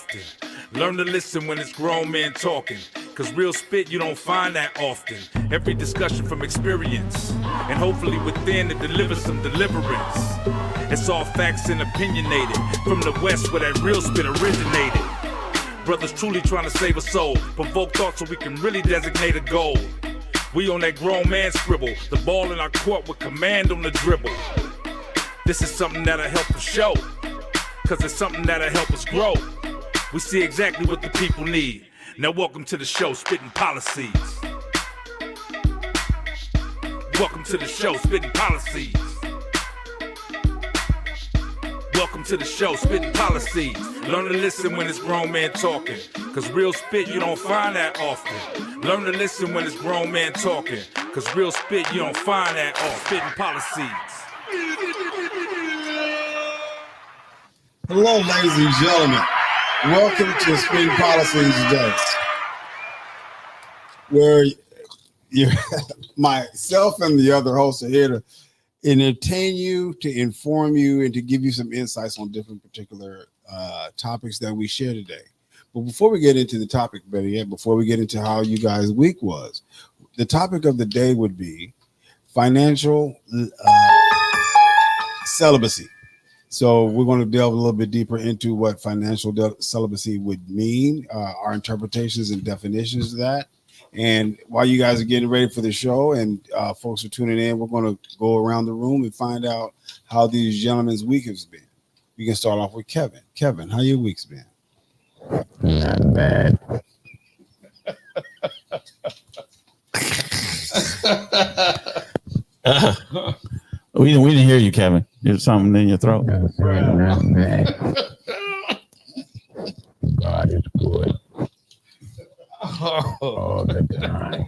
often. Learn to listen when it's grown men talking, cause real spit you don't find that often. Every discussion from experience, and hopefully within it delivers some deliverance. It's all facts and opinionated, from the west where that real spit originated. Brothers truly trying to save a soul, provoke thought so we can really designate a goal. We on that grown man scribble, the ball in our court with command on the dribble. This is something that'll help us show, cause it's something that'll help us grow. We see exactly what the people need. Now welcome to the show, Spitt'n Pollaseedz. Welcome to the show, Spitt'n Pollaseedz. Welcome to the show, Spitt'n Pollaseedz. Learn to listen when it's grown men talking, cause real spit you don't find that often. Learn to listen when it's grown men talking, cause real spit you don't find that often. Spitt'n Pollaseedz. Hello, ladies and gentlemen. Welcome to Spitt'n Pollaseedz Day, where myself and the other hosts are here to entertain you, to inform you, and to give you some insights on different particular topics that we share today. But before we get into the topic, better yet, before we get into how you guys' week was, the topic of the day would be financial celibacy. So we're going to delve a little bit deeper into what financial celibacy would mean, our interpretations and definitions of that. And while you guys are getting ready for the show and folks are tuning in, we're going to go around the room and find out how these gentlemen's week has been. We can start off with Kevin. Kevin, how your week's been? Not bad. We didn't hear you, Kevin. There's something in your throat. Not bad. God is good all the time.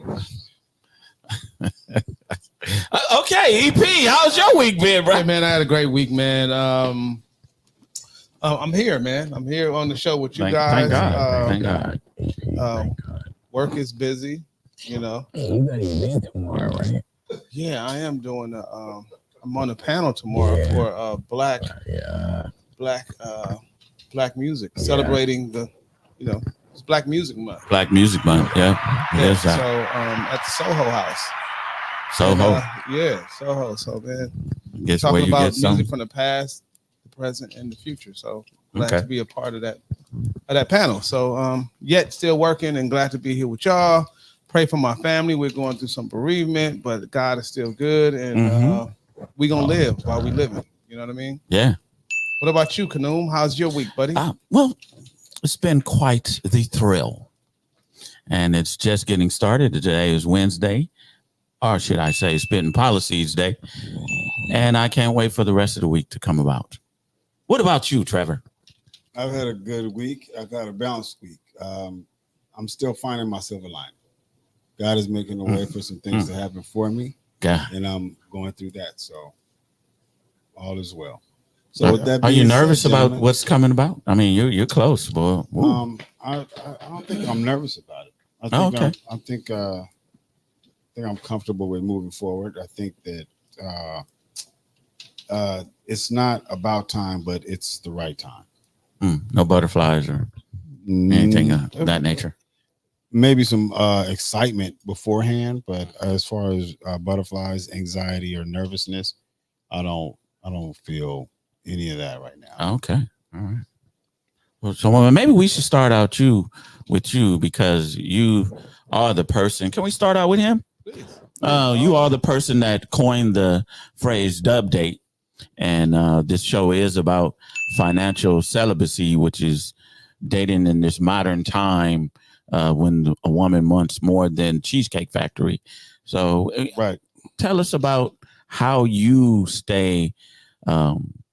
Okay, EP, how's your week been, bro? Hey, man, I had a great week, man. I'm here, man. I'm here on the show with you guys. Thank God. Work is busy, you know. Hey, you got an event tomorrow, right? Yeah, I am doing I'm on a panel tomorrow for black music, celebrating the, it's Black Music Month. Black Music Month, yeah. So at the Soho House. Soho. Soho. So man, Guess talking where you about get some. music from the past, the present, and the future. So glad to be a part of that panel. So yet still working and glad to be here with y'all. Pray for my family. We're going through some bereavement, but God is still good, and we gonna live while we living. You know what I mean? Yeah. What about you, Kanoom? How's your week, buddy? Well, it's been quite the thrill, and it's just getting started. Today is Wednesday, or should I say, Spitt'n Pollaseedz Day, and I can't wait for the rest of the week to come about. What about you, Trevor? I've had a good week. I've had a balanced week. I'm still finding my silver lining. God is making a way for some things to happen for me. And I'm going through that, so all is well. So with that, are you nervous about what's coming about? I mean, you're close, boy. I don't think I'm nervous about it. I think I'm comfortable with moving forward. I think that it's not about time, but it's the right time. No butterflies or anything of that nature. Maybe some excitement beforehand, but as far as butterflies, anxiety, or nervousness, I don't feel any of that right now. Okay, all right. Well, so maybe we should start out with you because you are the person. Can we start out with him? Please. You are the person that coined the phrase "dub date," and this show is about financial celibacy, which is dating in this modern time. When a woman wants more than Cheesecake Factory. So tell us about how you stay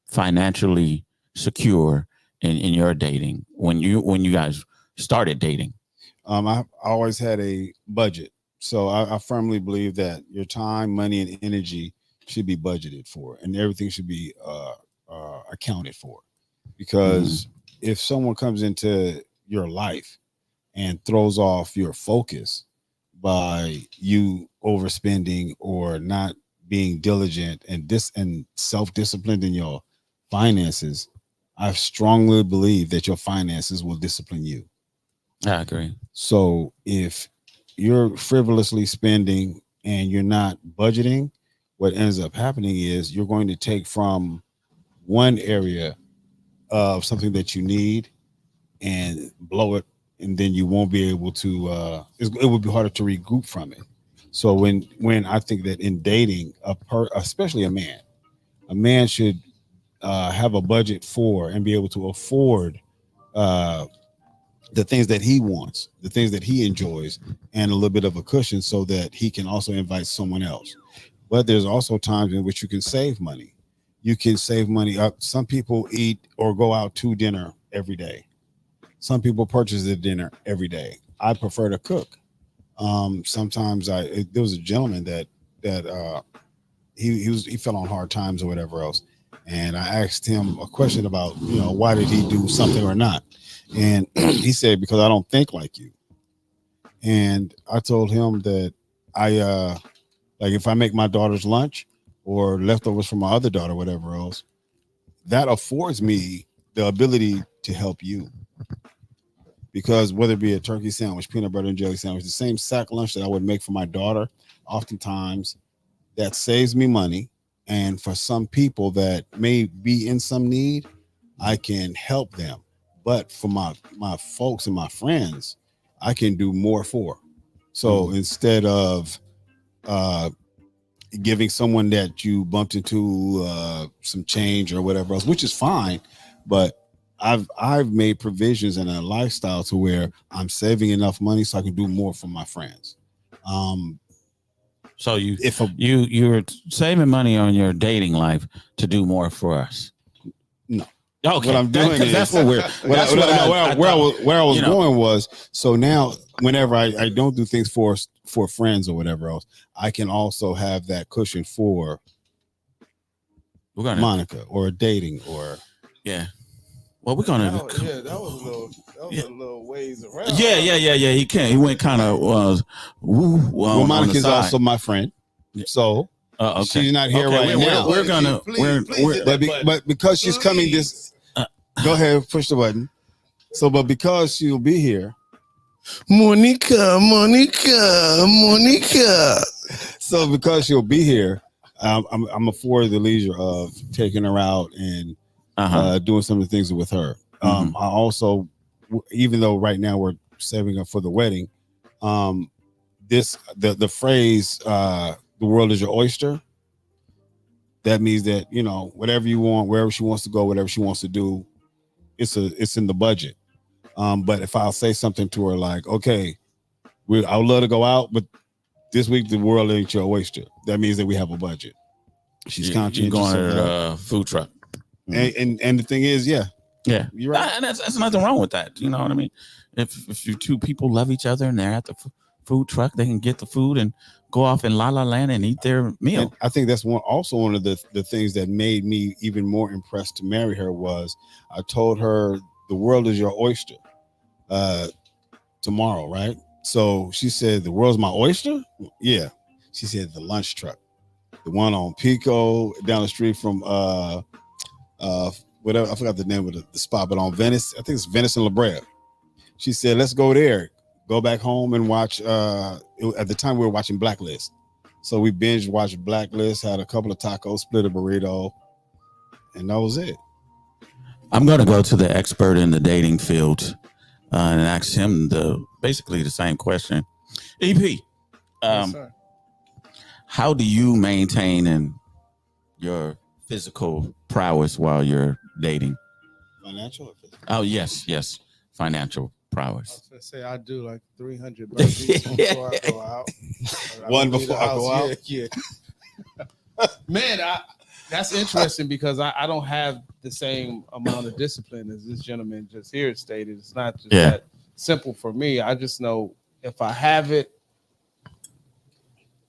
financially secure in your dating when you guys started dating. I always had a budget. So I firmly believe that your time, money, and energy should be budgeted for, and everything should be accounted for. Because if someone comes into your life and throws off your focus by you overspending or not being diligent and self-disciplined in your finances, I strongly believe that your finances will discipline you. I agree. So if you're frivolously spending and you're not budgeting, what ends up happening is you're going to take from one area of something that you need and blow it, and then you won't be able to it will be harder to regroup from it. So when I think that in dating especially a man should have a budget for and be able to afford uh the things that he wants, the things that he enjoys, and a little bit of a cushion so that he can also invite someone else. But there's also times in which you can save money. You can save money up. Some people eat or go out to dinner every day. Some people purchase their dinner every day. I prefer to cook. Sometimes there was a gentleman that he fell on hard times or whatever else, and I asked him a question about why did he do something or not, and he said because I don't think like you. And I told him that I like if I make my daughter's lunch or leftovers from my other daughter, whatever else, that affords me the ability to help you. Because whether it be a turkey sandwich, peanut butter and jelly sandwich, the same sack lunch that I would make for my daughter, oftentimes that saves me money. And for some people that may be in some need, I can help them. But for my folks and my friends, I can do more for. So instead of giving someone that you bumped into some change or whatever else, which is fine, but I've made provisions in a lifestyle to where I'm saving enough money so I can do more for my friends. So you're saving money on your dating life to do more for us. No. Okay. What I'm doing is that's what we're. where I was going was, so now whenever I don't do things for friends or whatever else, I can also have that cushion for Monica or dating or well, we're gonna. That was a little ways around. Yeah. He can't. He went kind of well, Monica's also my friend, so okay. she's not here right now. We're gonna. But because she's coming this. Go ahead, push the button. So, but because she'll be here, Monica. So, because she'll be here, I'm afforded the leisure of taking her out and doing some of the things with her. I also, even though right now we're saving up for the wedding, the phrase "the world is your oyster." That means that whatever you want, wherever she wants to go, whatever she wants to do. It's in the budget. But if I'll say something to her like, okay, I would love to go out, but this week the world ain't your oyster. That means that we have a budget. She's conscientious. You're going to a food truck. And the thing is, yeah, you're right. And that's nothing wrong with that. You know what I mean? If you two people love each other and they're at the food truck, they can get the food and go off in La La Land and eat their meal. And I think that's also one of the things that made me even more impressed to marry her was I told her the world is your oyster tomorrow, right? So she said, the world's my oyster? Yeah. She said the lunch truck, the one on Pico down the street from whatever, I forgot the name of the spot, but on Venice, I think it's Venice and La Brea. She said, let's go there. Go back home and watch. At the time, we were watching Blacklist, so we binge watched Blacklist. Had a couple of tacos, split a burrito, and that was it. I'm going to go to the expert in the dating field and ask him basically the same question. EP, Yes, sir. how do you maintain your physical prowess while you're dating? Financial or physical? Oh yes, financial prowess. I was gonna say I do like 300 burpees before I go out. One before I go out. Yeah. Man, that's interesting because I don't have the same amount of discipline as this gentleman just here stated. It's not just that simple for me. I just know if I have it,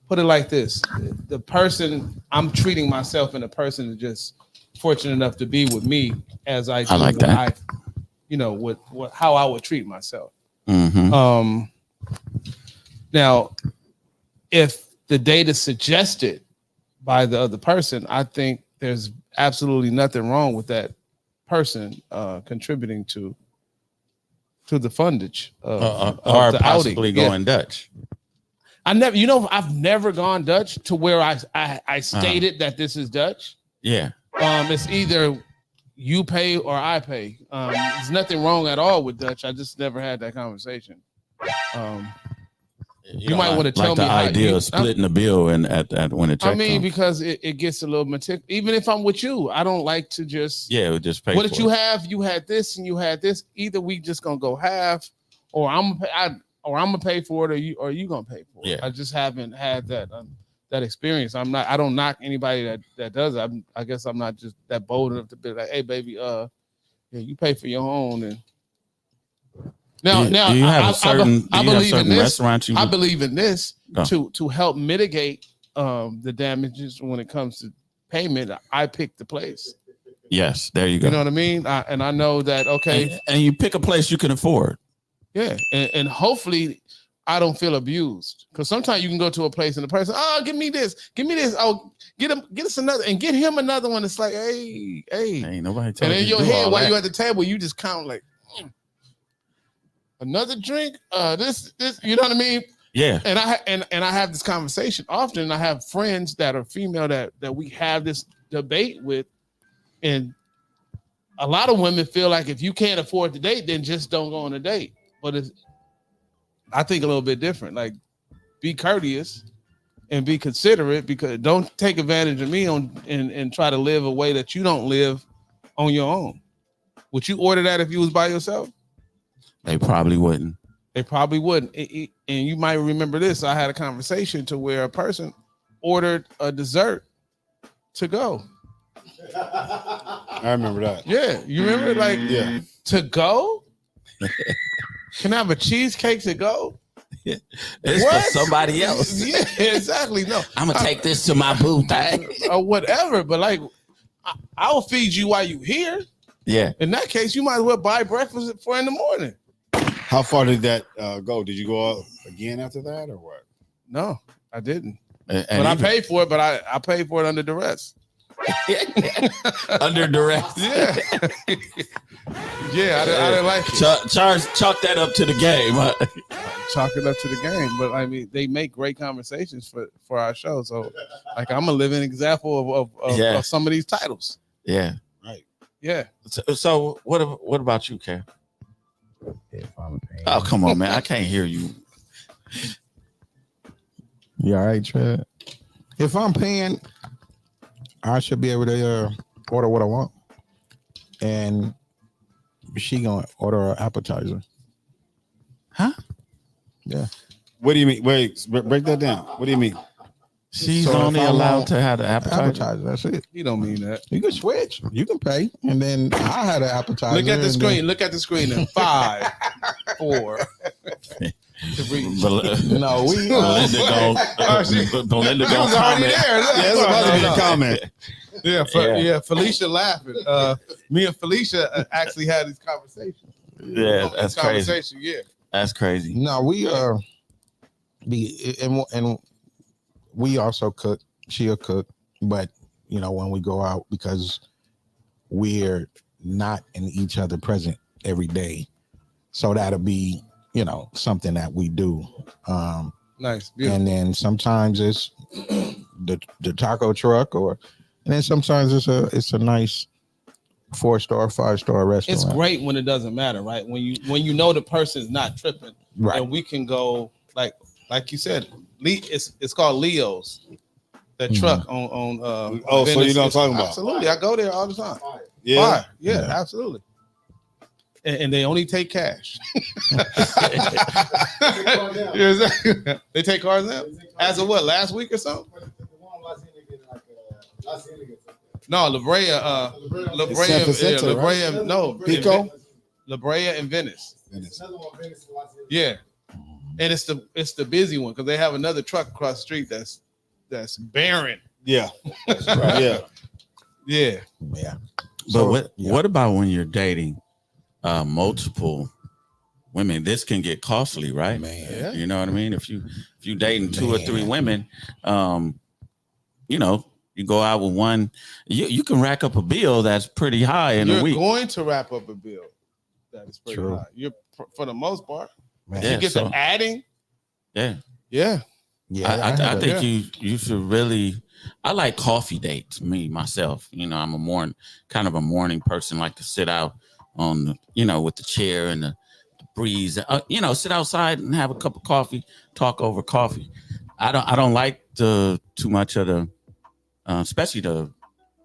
put it like this: the person I'm treating myself and the person is just fortunate enough to be with me as I like that. How I would treat myself. Mm-hmm. Now, if the date is suggested by the other person, I think there's absolutely nothing wrong with that person contributing to the fundage of or the possibly outing. going Dutch. I've never gone Dutch to where I stated that this is Dutch. Yeah. It's either you pay or I pay. There's nothing wrong at all with Dutch. I just never had that conversation. You might want to tell me the how idea of splitting the bill and at when it. I mean, because it gets a little meticulous. Even if I'm with you, I don't like to just just pay. What for did you have? You had this and you had this. Either we just gonna go half, or I'm gonna pay for it, or you gonna pay for it. Yeah. I just haven't had that experience. I don't knock anybody that does it. I guess I'm not just that bold enough to be like, hey baby, you pay for your own. And now do you have I believe in this. Restaurants I believe in this to help mitigate the damages when it comes to payment. I pick the place. Yes, there you go. You know what I mean? And I know that, okay. And you pick a place you can afford. Yeah. And hopefully I don't feel abused. Because sometimes you can go to a place and the person, give me this. Oh, get us another, and get him another one. It's like, hey. Ain't nobody telling you. And in you your head, while that. you at the table, you just count like, another drink, this, you know what I mean? Yeah. And I have this conversation often. I have friends that are female that we have this debate with, and a lot of women feel like if you can't afford the date, then just don't go on a date. But I think a little bit different. Like, be courteous and be considerate, because don't take advantage of me and try to live a way that you don't live on your own. Would you order that if you was by yourself? They probably wouldn't. And you might remember this. I had a conversation to where a person ordered a dessert to go. I remember that. Yeah, you remember? Like, Yeah. To go? Can I have a cheesecake to go? It's What? for somebody else. Yeah, exactly. No, I'm gonna take this to my boo thing. Or whatever. But like, I'll feed you while you here. Yeah. In that case, you might as well buy breakfast for in the morning. How far did that go? Did you go out again after that, or what? No, I didn't. And But I paid for it. But I paid for it under duress. under duress. Yeah. Yeah, I didn't like it. Chalk that up to the game. Chalk it up to the game. But I mean, they make great conversations for our show. So, like, I'm a living example of some of these titles. Yeah. Right. Yeah. So what about you, Kev? If I'm paying. Oh, come on, man. I can't hear you. You all right, Trev? If I'm paying, I should be able to order what I want, and she gonna order an appetizer. Huh? Yeah. What do you mean? Wait, break that down. What do you mean? She's So if only I allowed want to have the appetizer. Appetizer. That's it. You don't mean that. You can switch. You can pay, and then I had an appetizer. Look at the and screen. then- Look at the screen. In 5, 4, 3. No, we. Belinda gonna comment. Yeah, it's about to be a comment. Yeah, Felicia laughing. Me and Felicia actually had this conversation. Yeah, that's crazy. Yeah. That's crazy. No, we and we also cook. She'll cook, but when we go out, because we're not in each other present every day, so that'll be something that we do. Nice. Beautiful. And then sometimes it's the taco truck, and then sometimes it's a nice 4-star, 5-star restaurant. It's great when it doesn't matter, right? When you know the person's not tripping, Right. And we can go like you said, it's called Leo's. That truck on so Venice. you know what I'm talking about? Absolutely, I go there all the time. Yeah. Fire. Yeah, absolutely. And they only take cash. They take cards now? As of what, last week or something? No, La Brea, San Vicente, La right? Brea, no, Pico? La Brea and Venice. Venice. Yeah, and it's the busy one because they have another truck across the street that's barren. Yeah. Right. Yeah. Yeah. But what about when you're dating multiple women? This can get costly, right? Man. You know what I mean? If you dating 2 or 3 women, you're You go out with one, you can rack up a bill that's pretty high in a week. You're going to wrap up a bill that is pretty True. high. You're for the most part. Man. You get to adding. Yeah. Yeah. Yeah, I think you should really. I like coffee dates. Myself, I'm kind of a morning person. Like to sit out on with the chair and the breeze. Sit outside and have a cup of coffee, talk over coffee. I don't like too much of the, especially the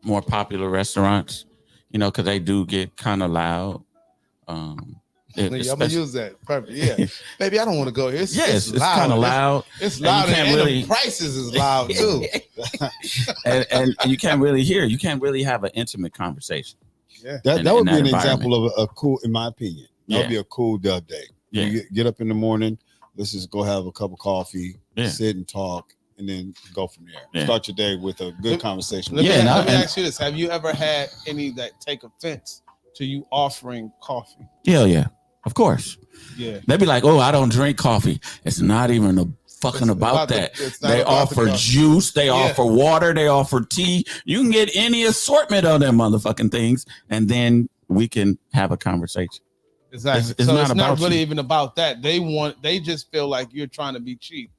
more popular restaurants. Because they do get kind of loud. I'm gonna use that. Perfect. Yeah, baby, I don't want to go here. It's loud. Kind of loud. It's loud, and the prices is loud too. and you can't really hear. You can't really have an intimate conversation. Yeah, that would be an example of a cool, in my opinion. That would be a cool dub day. Yeah. You get up in the morning. Let's just go have a cup of coffee, sit and talk, and then go from there. Yeah. Start your day with a good conversation. Let me ask you this: have you ever had any that take offense to you offering coffee? Hell yeah. Of course. Yeah. They'd be like, oh, I don't drink coffee. It's not even about that. They offer juice. They offer water. They offer tea. You can get any assortment of them motherfucking things. And then we can have a conversation. Exactly. It's not really even about that. They just feel like you're trying to be cheap.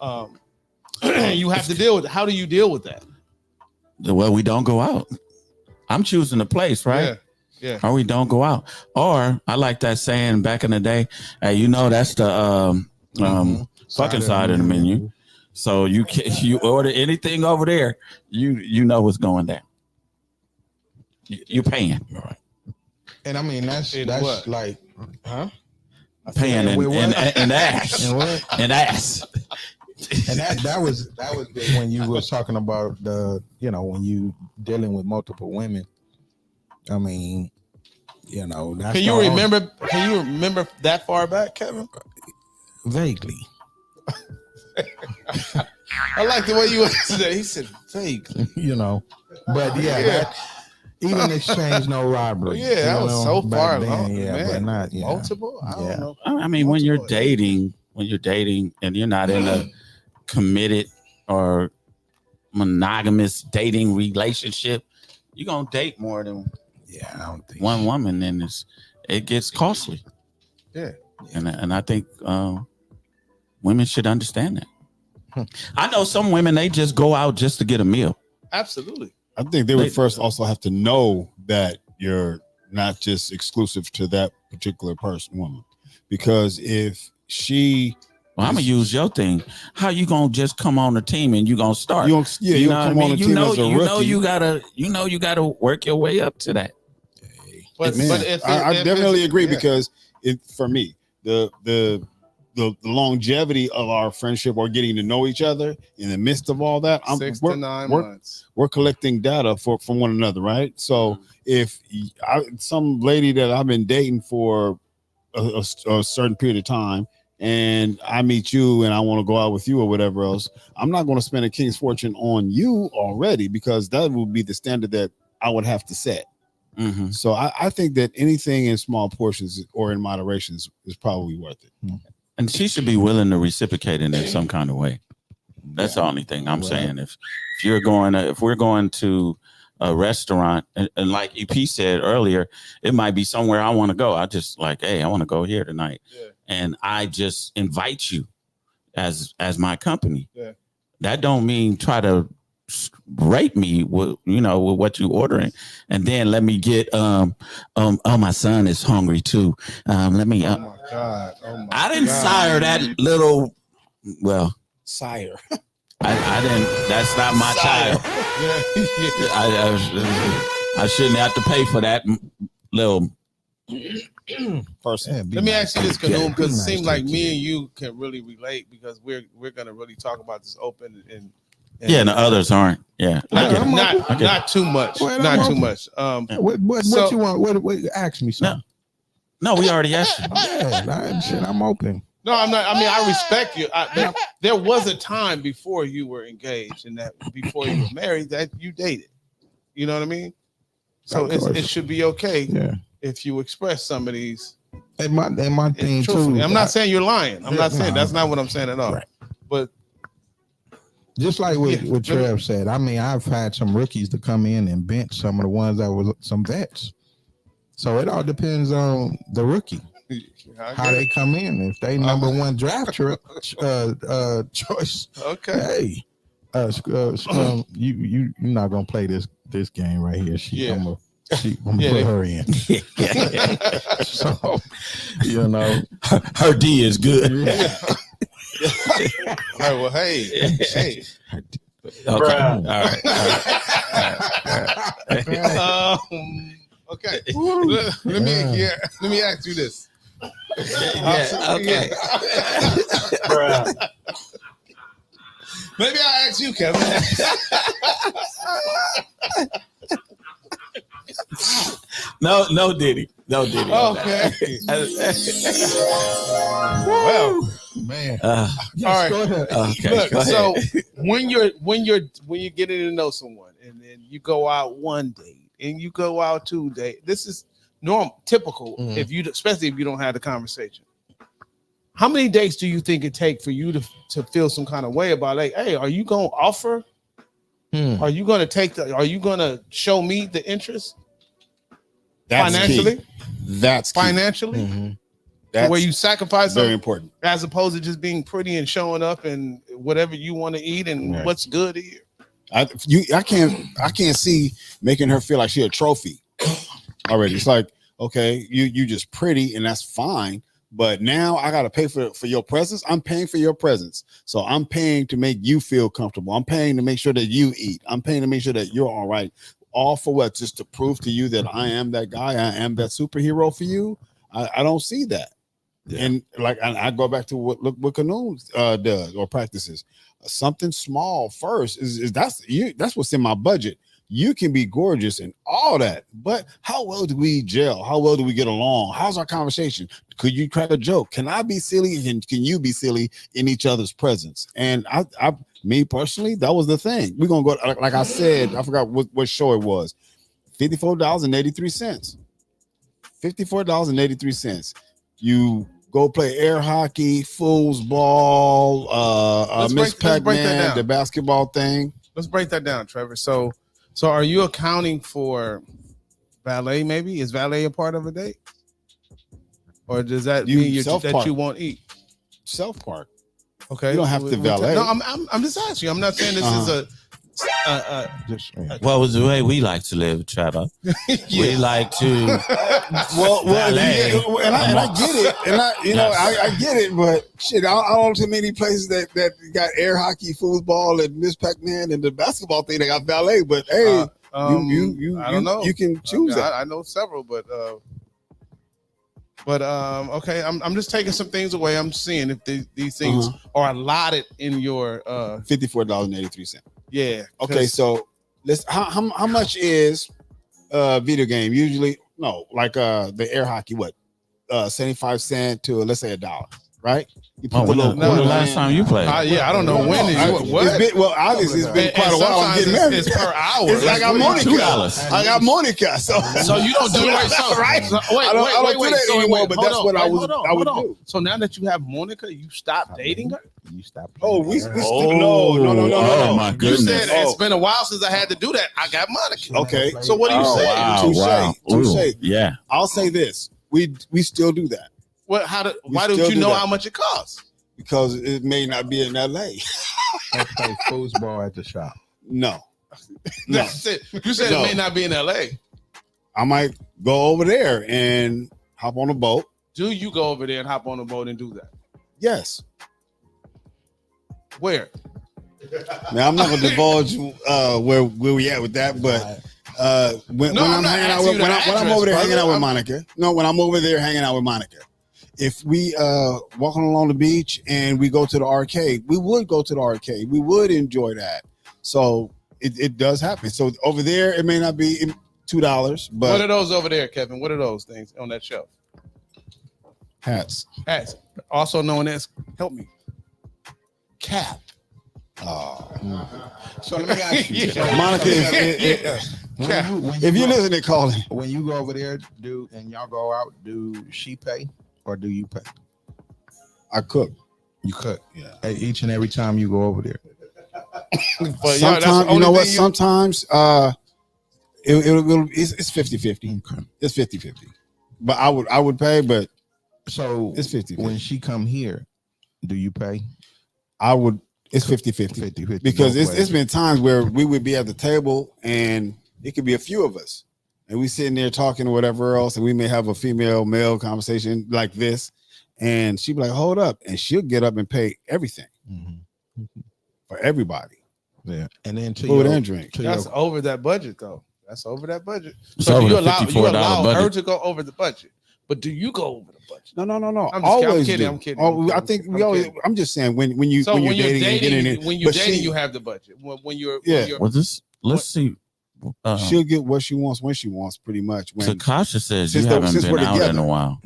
You have to deal with it. How do you deal with that? Well, we don't go out. I'm choosing a place, right? Yeah. Or we don't go out. Or I like that saying back in the day, hey, that's the fucking side of the menu. So you order anything over there, you know what's going down. You're paying. Right. And I mean that's what? Like paying and ass. And ass. And that was when you was talking about when you dealing with multiple women. I mean, that's Can you remember that far back, Kevin? Vaguely. I like the way you said. He said vaguely. But that, even exchange no robbery. Yeah, that was so far along. But not multiple. I don't know. I mean, when you're dating and you're not in a committed or monogamous dating relationship, you're gonna date more than I don't think one woman, then it gets costly. Yeah. And I think women should understand that. I know some women, they just go out just to get a meal. Absolutely. I think they would first also have to know that you're not just exclusive to that particular woman, because if she, well, I'm gonna use your thing. How you gonna just come on the team and you gonna start? You'll come on the team as a rookie. You gotta work your way up to that. But I definitely agree because for me, the longevity of our friendship or getting to know each other in the midst of all that, 6 to 9 months. We're collecting data from one another, right? So if some lady that I've been dating for a certain period of time, and I meet you and I want to go out with you or whatever else, I'm not going to spend a king's fortune on you already, because that would be the standard that I would have to set. Mm-hmm. So I think that anything in small portions or in moderation is probably worth it. And she should be willing to reciprocate in some kind of way. That's the only thing I'm saying. If we're going to a restaurant, and like EP said earlier, it might be somewhere I want to go. I just like, hey, I want to go here tonight, and I just invite you as my company. Yeah. That don't mean try to rate me with what you ordering, and then let me get my son is hungry too. Let me. Oh my God! I didn't sire that little. Well, sire. I didn't. That's not my child. I shouldn't have to pay for that little person. Let me ask you this, Kanoom, because it seems like me and you can really relate, because we're gonna really talk about this open and and the others aren't. Yeah, not too much. Not too much. What you want? What ask me something. No, we already asked you. I'm open. No, I'm not. I mean, I respect you. There was a time before you were engaged and that before you were married that you dated. You know what I mean? So it should be okay if you express some of these. And my thing too. I'm not saying you're lying. I'm not saying that's not what I'm saying at all. Right. But Just like what Trev said. I mean, I've had some rookies to come in and bench some of the ones that were some vets. So it all depends on the rookie. How they come in. If they number one draft choice, okay. Hey, you're not gonna play this game right here. I'm gonna put her in. So her D is good. Yeah. All right. Well, hey. Okay. All right. Okay. Let me ask you this. Okay. Maybe I'll ask you, Kevin. No, Diddy. Okay. Well, man. All right. Go ahead. Okay. Look, go ahead. so when you're getting to know someone, and then you go out one date, and you go out 2 days, this is normal, typical. Mhm. Especially if you don't have the conversation. How many dates do you think it take for you to feel some kind of way about, like, hey, are you gonna offer? Are you gonna are you gonna show me the interest? That's financially? Key. That's key. Financially? Mhm. That's where you sacrifice very something, important. as opposed to just being pretty and showing up and whatever you want to eat and Right. what's good here. I can't see making her feel like she a trophy already. It's like, okay, you just pretty and that's fine, but now I gotta pay for your presence. I'm paying for your presence, so I'm paying to make you feel comfortable. I'm paying to make sure that you eat. I'm paying to make sure that you're all right. All for what? Just to prove to you that I am that guy. I am that superhero for you. I don't see that. Yeah. And like I go back to what Canoon does or practices. Something small first is that's what's in my budget. You can be gorgeous and all that, but how well do we gel? How well do we get along? How's our conversation? Could you crack a joke? Can I be silly? And can you be silly in each other's presence? And I me personally, that was the thing. We're gonna go, like I said, I forgot what show it was. $54.83. $54.83. You go play air hockey, foosball, Miss Pac-Man, the basketball thing. Let's break that down, Trevor. So are you accounting for valet? Maybe is valet a part of a date, or does that mean that you won't eat? Self-park. Okay, you don't have to valet. No, I'm just asking you. I'm not saying this is a. Well, it's the way we like to live, Trevor. We like to. well, yeah, and I get it, and I get it, but shit, I don't too many places that got air hockey, football, and Miss Pac-Man, and the basketball thing. They got valet, but hey, you I don't know. You can choose that. I know several, but okay. I'm just taking some things away. I'm seeing if these things are allotted in your $54.83. Yeah. Okay, so let's how much is video game usually? No, like the air hockey, what 75 cents to let's say $1, right? You put when the last time you played? Yeah, I don't know when. Well, obviously it's been quite a while. I'm getting married. It's per hour. It's like I got Monica. $2. I got Monica. So you don't do it right? I don't do that anymore. But that's what I would do. So now that you have Monica, you stop dating her. You stop. Oh, we no. Oh my goodness! You said it's been a while since I had to do that. I got Monica. Okay. So what do you say? Wow. Touche. Yeah. I'll say this: we still do that. Well, why don't you know how much it costs? Because it may not be in LA. I play foosball at the shop. No. That's it. You said it may not be in LA. I might go over there and hop on a boat. Do you go over there and hop on a boat and do that? Yes. Where? Now I'm not gonna divulge where we at with that, but when I'm over there hanging out with Monica. No, when I'm over there hanging out with Monica. If we walking along the beach and we go to the arcade, we would go to the arcade. We would enjoy that. So it does happen. So over there, it may not be $2, but what are those over there, Kevin? What are those things on that shelf? Hats, also known as help me. Cap. So let me ask you, Monica. If you're listening, call him. When you go over there, and y'all go out, do she pay or do you pay? I cook. You cook. Yeah. Each and every time you go over there. But yeah, that's the sometimes, you only know what? thing Sometimes it's 50-50. Okay. It's 50-50. But I would pay, but So it's 50-50. when she come here, do you pay? I would. It's 50-50. 50-50 Because both it's ways. been times where we would be at the table and it could be a few of us, and we sitting there talking or whatever else, and we may have a female male conversation like this, and she'd be like, "Hold up," and she'll get up and pay everything for everybody, Yeah, and then to food your, and drink. to That's your, over that budget, though. That's over that budget. It's So over you the allow $54 her budget. to go over the budget, but do you go over the budget? No. I'm Always kidding. do. I'm kidding. Oh, I'm I kidding. think we I'm always. kidding. I'm just saying when you're So when you're dating and getting in, when you're but dating, she- you have the budget. When you're Well, let's see. she'll get what she wants when she wants, pretty much. When Takasha says you since haven't since been we're out in together. a while.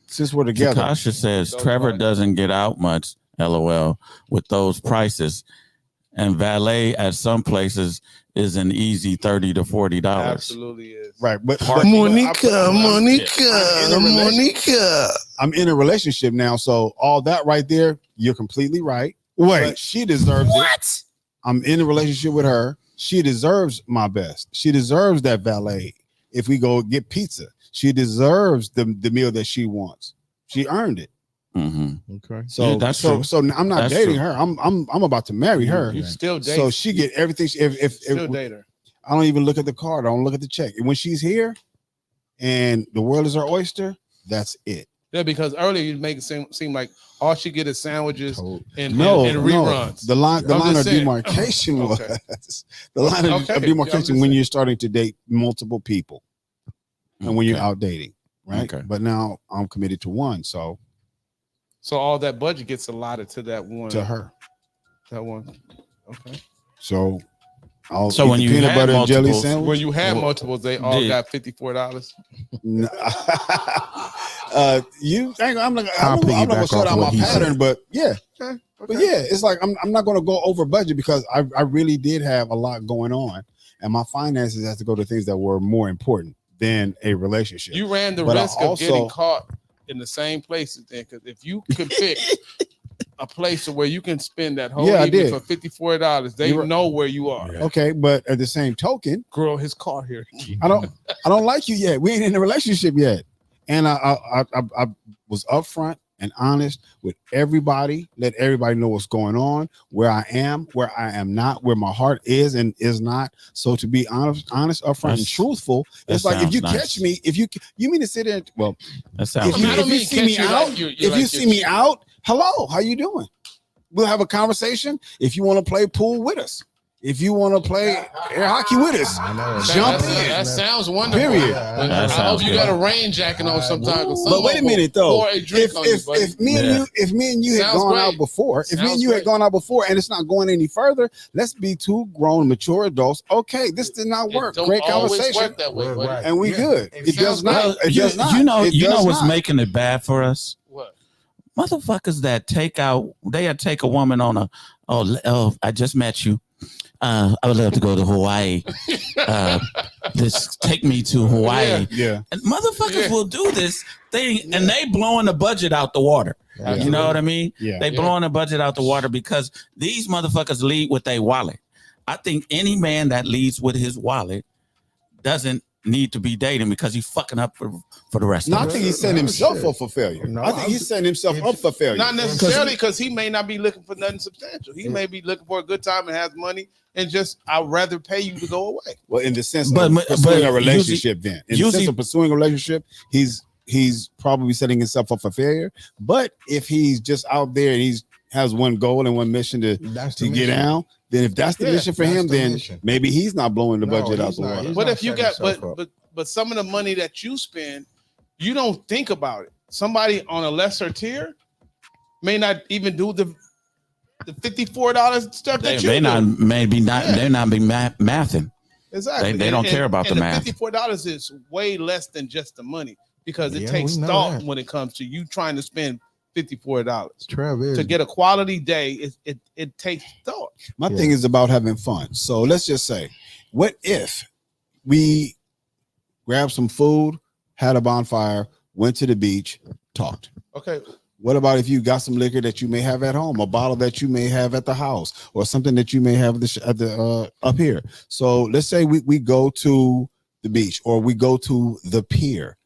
since we're together, Takasha says Those Trevor prices. doesn't get out much, LOL, with those prices. And valet at some places is an easy $30 to $40. absolutely is. right? But Monica. I'm in a relationship now, so all that right there, you're completely right. Wait, she deserves it. I'm in a relationship with her. She deserves my best. She deserves that valet. If we go get pizza, she deserves the meal that she wants. She earned it. Mm-hmm. okay. So Yeah, that's true. So I'm not That's dating true. her. I'm about to marry her. You still date. So she get everything. If still date her. I don't even look at the card, I don't look at the check. And when she's here, and the world is her oyster, that's it. Yeah, because earlier you make it seem like all she get is sandwiches and No, reruns. The line I'm of just saying. demarcation was Okay. the line of Okay. demarcation I'm just when saying. you're starting to date multiple people and when you're Okay. out dating, right? Okay. But now I'm committed to one, so So all that budget gets allotted to that one. to her. That one. Okay. So I'll So eat when the you peanut had butter and jelly multiples- sandwich. When you have Well, multiples, they all did- got $54. No. I'm not I'll gonna piggyback shut off out my what he pattern, said. but yeah. Okay. But yeah, it's like I'm not going to go over budget because I really did have a lot going on, and my finances had to go to things that were more important than a relationship. You ran the But I risk of getting also- caught in the same places then, because if you could pick a place where you can spend that whole Yeah, I evening did. for $54, they You were- know where you are. Okay, but at the same token, Girl, his car here. I don't like you yet. We ain't in a relationship yet, and I was upfront and honest with everybody. Let everybody know what's going on, where I am not, where my heart is and is not. So to be honest, upfront, and That's- truthful, that it's like if you sounds catch nice. me, if you mean to sit there, well, That sounds if you, I don't if you mean see catch me you out, like you're if you like see you're me cheap. out, hello, how you doing? We'll have a conversation. If you want to play pool with us, if you want to play air hockey with us, jump in. That sounds wonderful. Period. But That I sounds hope you good. got a rain jacket on sometimes. But wait a minute though. Pour a drink on you, buddy. If me and you had Sounds gone out great. before, if me Sounds and you had great. gone out before and it's not going any further, let's be two grown, mature adults. Okay, this did not It work. don't Great always conversation. work that way, buddy. Right. And we Yeah. good. It It does sounds not. great. It does not. You know, It you know does what's not. making it bad for us? What? Motherfuckers that take a woman on I just met you. I would love to go to Hawaii. Just take me to Hawaii. Yeah. And motherfuckers Yeah. will do this thing and they blowing the budget out the water. You know what I mean? Yeah. They blowing the budget out the water because these motherfuckers lead with their wallet. I think any man that leads with his wallet doesn't need to be dating because he's fucking up for the rest No, I of us. think he's setting himself up for failure. No, I think he's setting himself up for failure. Not necessarily because he may not be looking for nothing substantial. He may be looking for a good time and has money and just I'd rather pay you to go away. Well, in the sense But- of but pursuing a relationship, then in the usually- sense of pursuing a relationship, he's probably setting himself up for failure. But if he's just out there and he's has one goal and one mission to get down, then if that's the Yeah, mission for that's him, the then mission. maybe he's not blowing the No, budget out he's the not. water. He's But not if you setting got himself up. but some of the money that you spend, you don't think about it. Somebody on a lesser tier may not even do the $54 stuff They that you may do. not maybe not Yeah. they're not be mathing. Exactly. They don't care about the math. The $54 is way less than just the money because it Yeah, takes we know thought that. when it comes to you trying to spend $54 Trev is to get a quality day. It takes thought. My Yeah. thing is about having fun. So let's just say, what if we grabbed some food, had a bonfire, went to the beach, talked? Okay. What about if you got some liquor that you may have at home, a bottle that you may have at the house, or something that you may have at the up here? So let's say we go to the beach, or we go to the pier.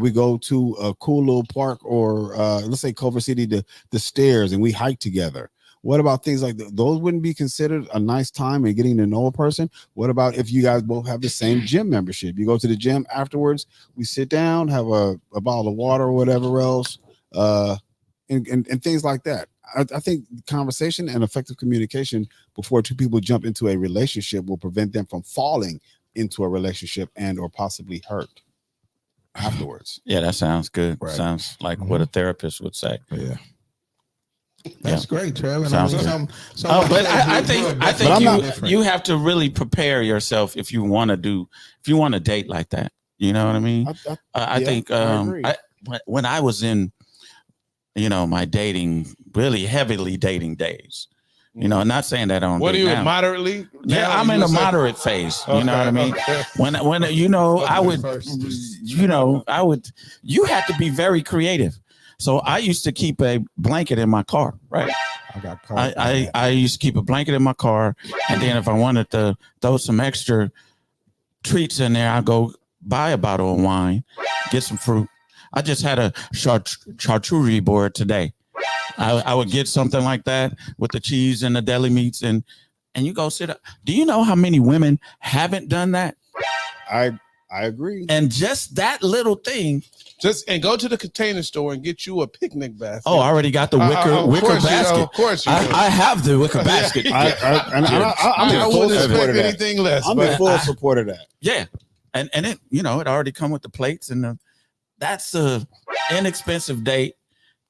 We go to a cool little park, or let's say Culver City, the stairs, and we hike together. What about things like those? Wouldn't be considered a nice time and getting to know a person? What about if you guys both have the same gym membership? You go to the gym afterwards, we sit down, have a bottle of water or whatever else, and things like that. I think conversation and effective communication before two people jump into a relationship will prevent them from falling into a relationship and or possibly hurt afterwards. Yeah, that sounds good. Right. Sounds like what a therapist would say. Yeah. That's great, Trevor. Sounds good. But I think you have to really prepare yourself if you want to date like that. You know what I mean? I think when I was in, my really heavily dating days, not saying that I don't. What are you now. moderately? Yeah, I'm in a moderate phase. You know what I mean? When I would. You have to be very creative. So I used to keep a blanket in my car, right? I used to keep a blanket in my car, and then if I wanted to throw some extra treats in there, I'd go buy a bottle of wine, get some fruit. I just had a charcuterie board today. I would get something like that with the cheese and the deli meats, and you go sit up. Do you know how many women haven't done that? I agree. And just that little thing. And go to the Container Store and get you a picnic basket. Oh, I already got the wicker basket. Of course you do. I have the wicker basket. I wouldn't expect anything less. I'm in full support of that. Yeah, and it it already come with the plates, and that's a inexpensive date.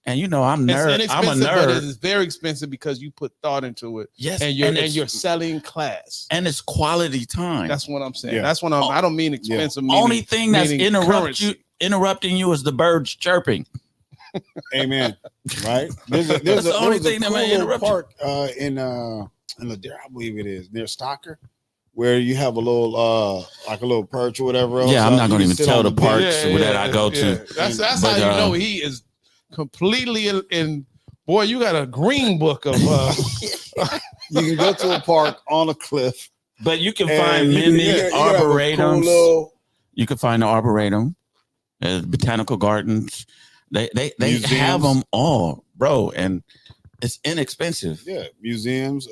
And I'm nerd. I'm a nerd. But it's very expensive because you put thought into it. Yes, and you're selling class. And it's quality time. That's what I'm saying. Yeah. That's what I don't mean expensive. Yeah. Only thing that's interrupting you is the birds chirping. Amen. Right. There's the only thing that may interrupt park in Ladera, I believe it is, near Stocker, where you have a little like a little perch or whatever else. Yeah, I'm not going to even tell the parks that I go to. That's how you know he is completely in. Boy, you got a green book of. You can go to a park on a cliff, but you can find many arboretums. You can find the arboretum, botanical gardens. They have them all, bro, and it's inexpensive. Yeah, museums,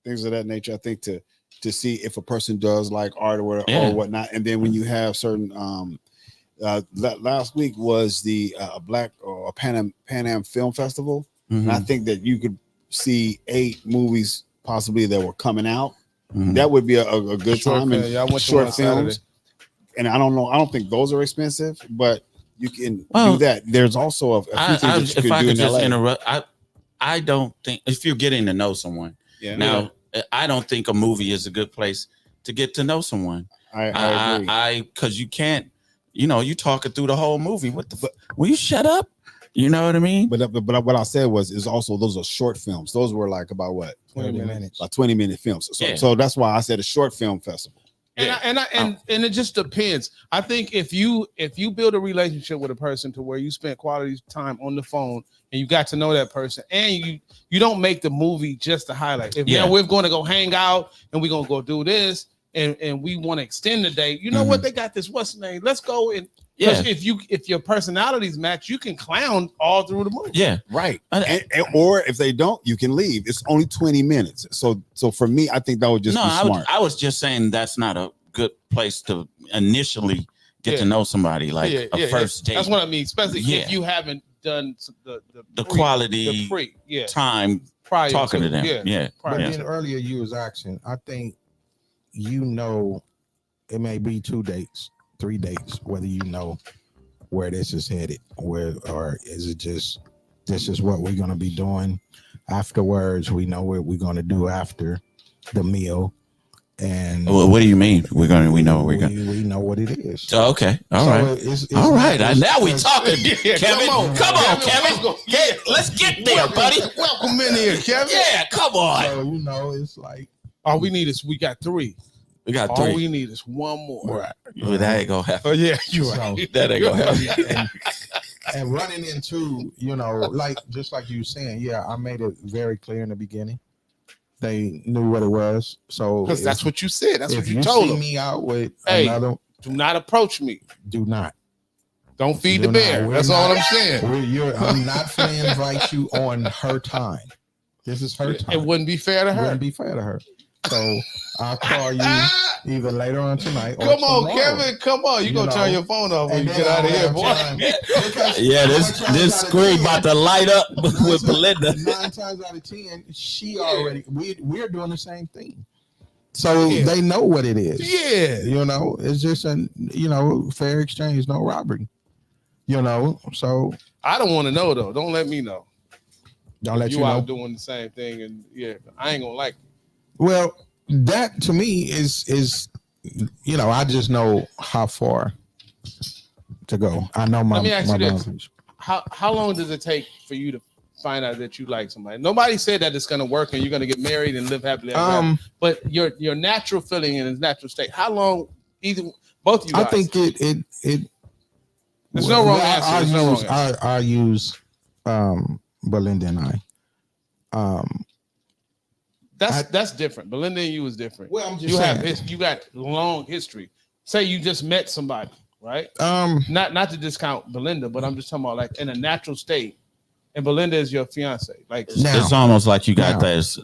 things of that nature. I think to see if a person does like art or whatnot, and then when you have certain. Last week was the Black or Pan Am Film Festival, and I think that you could see 8 movies possibly that were coming out. That would be a good time. And short films. And I don't know. I don't think those are expensive, but you can do that. There's also a few things that you can do in LA. Interrupt, I don't think if you're getting to know someone. Yeah. Now, I don't think a movie is a good place to get to know someone. I agree. Because you can't. You talking through the whole movie. What the fuck? Will you shut up? You know what I mean? But what I said is also those are short films. Those were like about what 20 minutes, like 20-minute films. So that's why I said a short film festival. And it just depends. I think if you build a relationship with a person to where you spend quality time on the phone and you got to know that person, and you don't make the movie just a highlight. If we're going to go hang out and we're gonna go do this. And we want to extend the date. You know what? They got this. What's the name? Let's go and if your personalities match, you can clown all through the movie. Yeah, right. Or if they don't, you can leave. It's only 20 minutes. So for me, I think that would just be smart. I was just saying that's not a good place to initially get to know somebody like a first date. That's what I mean, especially if you haven't done the quality time prior talking to them. Yeah. But then earlier you was asking, I think. It may be 2 dates, 3 dates, whether where this is headed, or is it just this is what we're going to be doing afterwards. We know what we're going to do after the meal. And what do you mean? We know what we're going. We know what it is. Oh, okay, all right, all right. Now we talking, Kevin. Come on, Kevin. Let's get there, buddy. Welcome in here, Kevin. Yeah, come on. So it's like. All we need is we got 3. We got 3. All we need is one more. Right. Well, that ain't gonna happen. Oh yeah, you're right. That ain't gonna happen. and running into, like just like you were saying, yeah, I made it very clear in the beginning. They knew what it was. So Because that's what you said. That's what if you you told see them. me out with Hey, another, do not approach me. do not. Don't feed Do the bear. not. We're That's not- all I'm saying. I'm not going to invite you on her time. This is her time. It wouldn't be fair to It her. wouldn't be fair to her. So I'll call you either later on tonight or Come on, tomorrow. Kevin. Come on. You gonna turn your phone off when And you then get out of I'll here, have boy. time. Because Yeah, nine this times this out of screen 10, about to light up with Belinda. 9 times out of 10, she already we're doing the same thing. So they know what it is. Yeah. It's just a fair exchange, no robbery. So I don't want to know though. Don't let me know. don't let You you know. out doing the same thing, and I ain't gonna like it. Well, that to me is I just know how far to go. I know my. Let me ask you this: boundaries. How long does it take for you to find out that you like somebody? Nobody said that it's gonna work and you're gonna get married and live happily ever after. But your natural feeling in its natural state. How long? Both of you guys. I think it. There's no wrong answer. I use Belinda and I. That's different. Belinda and you is different. Well, I'm just saying. You got long history. Say you just met somebody, right? Not to discount Belinda, but I'm just talking about like in a natural state. And Belinda is your fiance. Like it's almost like you got this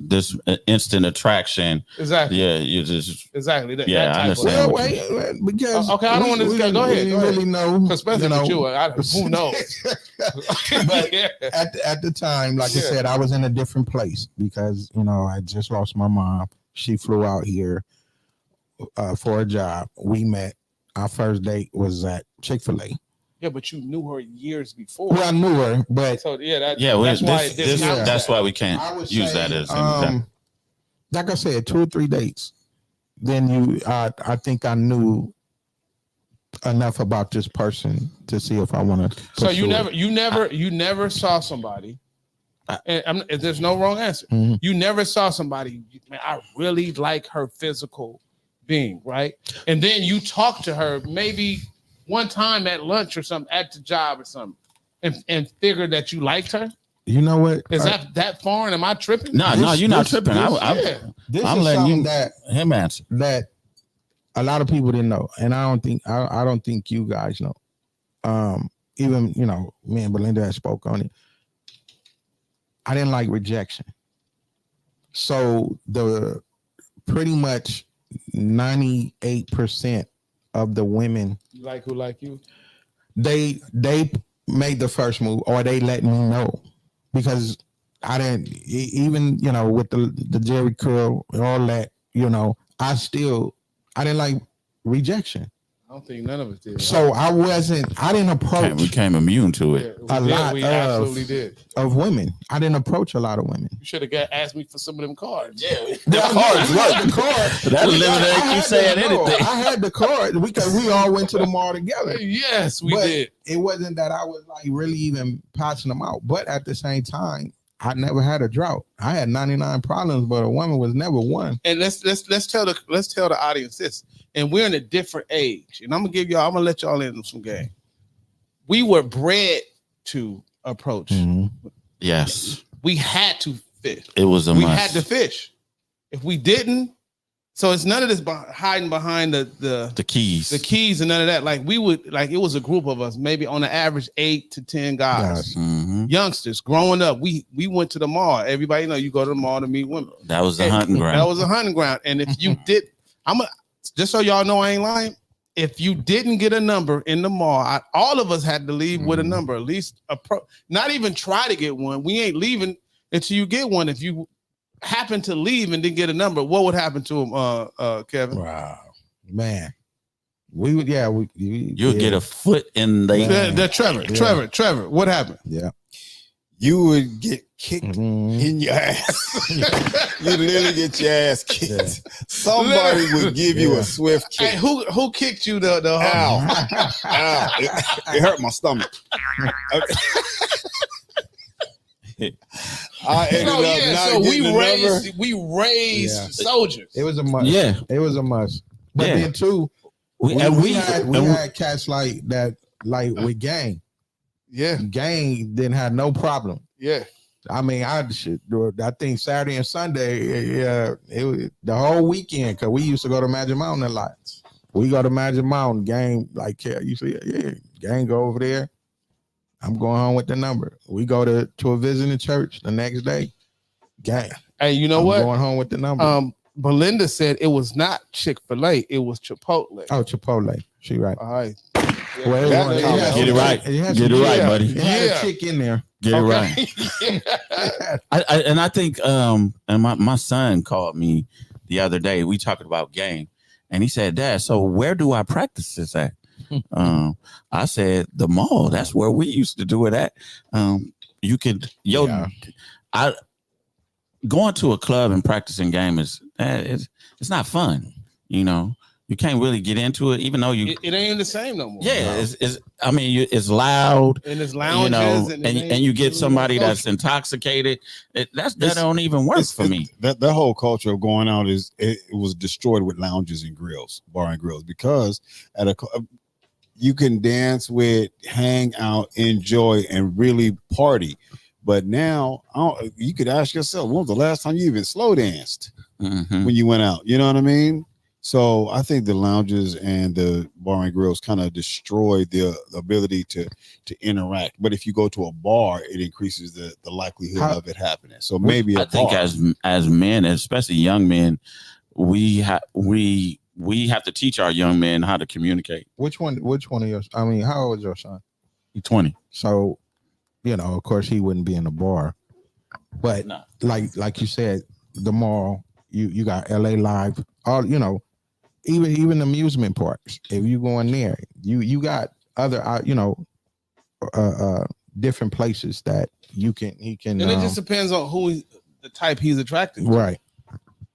instant attraction. Exactly. Yeah, you just exactly. I understand. Well, because okay, I don't want to discuss. Go ahead. Really know, especially with you. Who knows? But at the time, like I said, I was in a different place because I just lost my mom. She flew out here for a job. We met. Our first date was at Chick-fil-A. Yeah, but you knew her years before. Well, I knew her, but so that's why we can't use that as like I said, 2 or 3 dates. Then I think I knew enough about this person to see if I want to. So you never saw somebody. And there's no wrong answer. Mm-hmm. You never saw somebody. Man, I really like her physical being, right? And then you talk to her maybe one time at lunch or something, at the job or something, and figure that you liked her. You know what? Is that foreign? Am I tripping? No, you're not tripping. I'm letting you him answer. That a lot of people didn't know, and I don't think you guys know. Even me and Belinda had spoke on it. I didn't like rejection. So the pretty much 98% of the women who like you, they made the first move, or they let me know, because I didn't even with the Jerry curl and all that, I didn't like rejection. I don't think none of us did. So I didn't approach. We became immune to it. We absolutely did. Of women. I didn't approach a lot of women. You should have asked me for some of them cards. Yeah, the cards work. That eliminated you saying anything. I had the card because we all went to the mall together. Yes, we did. It wasn't that I was like really even passing them out, but at the same time, I never had a drought. I had 99 problems, but a woman was never one. And let's tell the audience this. And we're in a different age. And I'm gonna let y'all in on some game. We were bred to approach. Mm-hmm. Yes. We had to fish. It was a we must. had to fish. If we didn't, so it's none of this hiding behind the keys. The keys and none of that. Like it was a group of us, maybe on the average 8 to 10 guys. Mm-hmm. Youngsters growing up. We went to the mall. Everybody know you go to the mall to meet women. That was the hunting ground. That was a hunting ground. And if you did, just so y'all know I ain't lying. If you didn't get a number in the mall, all of us had to leave with a number, at least not even try to get one. We ain't leaving until you get one. If you happen to leave and didn't get a number, what would happen to him, Kevin? Wow, man. You'd get a foot in Trevor, what happened? Yeah. You would get kicked in your ass. You literally get your ass kicked. Yeah. Somebody would give you a swift kick. Hey, who kicked you the Ow. It hurt my stomach. I ended up not getting the number. We raised soldiers. It was a must. Yeah. It was a must. But then too, we had cats like that, like with gang. Yeah. Gang didn't have no problem. Yeah. I mean, I think Saturday and Sunday, it was the whole weekend, because we used to go to Magic Mountain a lot. We go to Magic Mountain, gang, like, you see, gang go over there. I'm going home with the number. We go to a visiting church the next day. Gang. Hey, you know what? Going home with the number. Belinda said it was not Chick-fil-A, it was Chipotle. Oh, Chipotle. She right. All right. Well, Get it right. Get it right, buddy. It had a chick in there. Get it right. I think and my son called me the other day. We talking about game, and he said, "Dad, so where do I practice this at?" I said, "The mall. That's where we used to do it at." You could I going to a club and practicing game is it's not fun. You know, you can't really get into it, even though it ain't the same no more. Yeah, I mean, it's loud and it's lounges, and you get somebody that's intoxicated. That don't even work for me. That whole culture of going out it was destroyed with lounges and grills, bar and grills, because at a you can dance with, hang out, enjoy, and really party. But now you could ask yourself, when was the last time you even slow danced when you went out? You know what I mean? So I think the lounges and the bar and grills kind of destroyed the ability to interact. But if you go to a bar, it increases the likelihood of it happening. So maybe I think as men, especially young men, we have to teach our young men how to communicate. Which one of yours? I mean, how old is your son? He's 20. So, of course he wouldn't be in the bar. But like you said, the mall, you got LA Live, all even amusement parks. If you go in there, you got other different places that he can. And it just depends on the type he's attracted to. Right.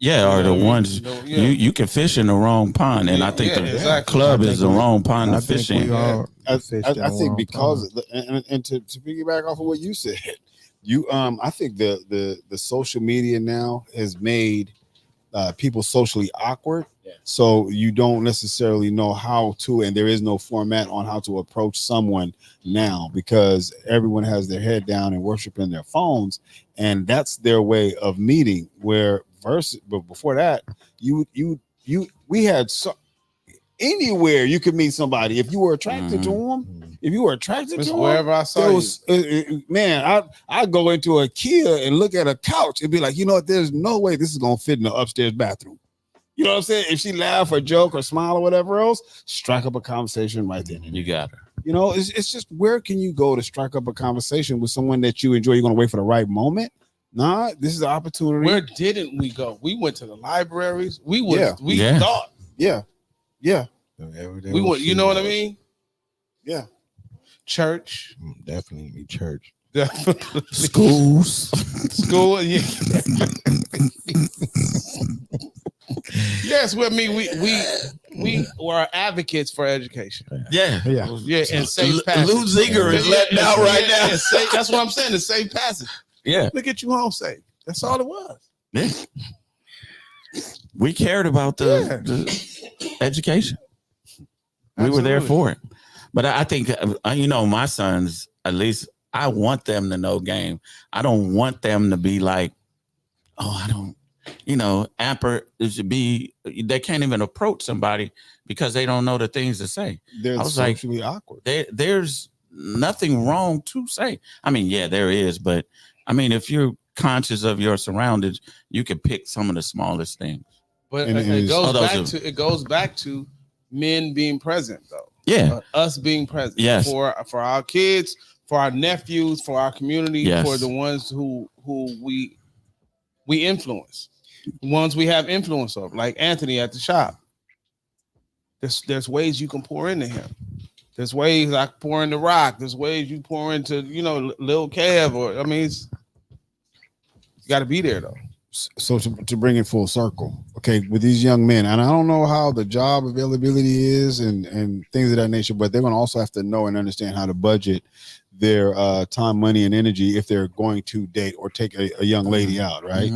Yeah, or the ones you can fish in the wrong pond, and I think the club is the wrong pond to fish in. I think because and to piggyback off of what you said, I think the social media now has made people socially awkward. So you don't necessarily know how to, and there is no format on how to approach someone now, because everyone has their head down and worshiping their phones, and that's their way of meeting. But before that, we had anywhere you could meet somebody if you were attracted to them. If you were attracted to them, wherever I saw you, man, I go into a Kia and look at a couch and be like, you know what? There's no way this is gonna fit in the upstairs bathroom. You know what I'm saying? If she laugh or joke or smile or whatever else, strike up a conversation right then. You got her. It's just, where can you go to strike up a conversation with someone that you enjoy? You're gonna wait for the right moment. Nah, this is the opportunity. Where didn't we go? We went to the libraries. We thought. Yeah. We went, you know what I mean? Yeah. Church. Definitely church. Schools. School, yeah. Yes, I mean we were advocates for education. Yeah. And safe passage. Lou Ziegler is letting out right now. That's what I'm saying. The safe passage. Yeah. Look at you home safe. That's all it was. Yeah. We cared about the education. We were there for it. But I think, my sons, at least I want them to know game. I don't want them to be like, amper. It should be, they can't even approach somebody because they don't know the things to say. They're socially awkward. There's nothing wrong to say. I mean, yeah, there is, but I mean, if you're conscious of your surroundings, you can pick some of the smallest things. But it goes back to men being present, though. Yeah, us being present. Yes, for our kids, for our nephews, for our community, yes, for the ones who we influence, the ones we have influence over, like Anthony at the shop. There's ways you can pour into him. There's ways I pour into Rock. There's ways you pour into Lil Kev, you got to be there though. So to bring it full circle, okay, with these young men, and I don't know how the job availability is and things of that nature, but they're going to also have to know and understand how to budget their time, money, and energy if they're going to date or take a young lady out, right?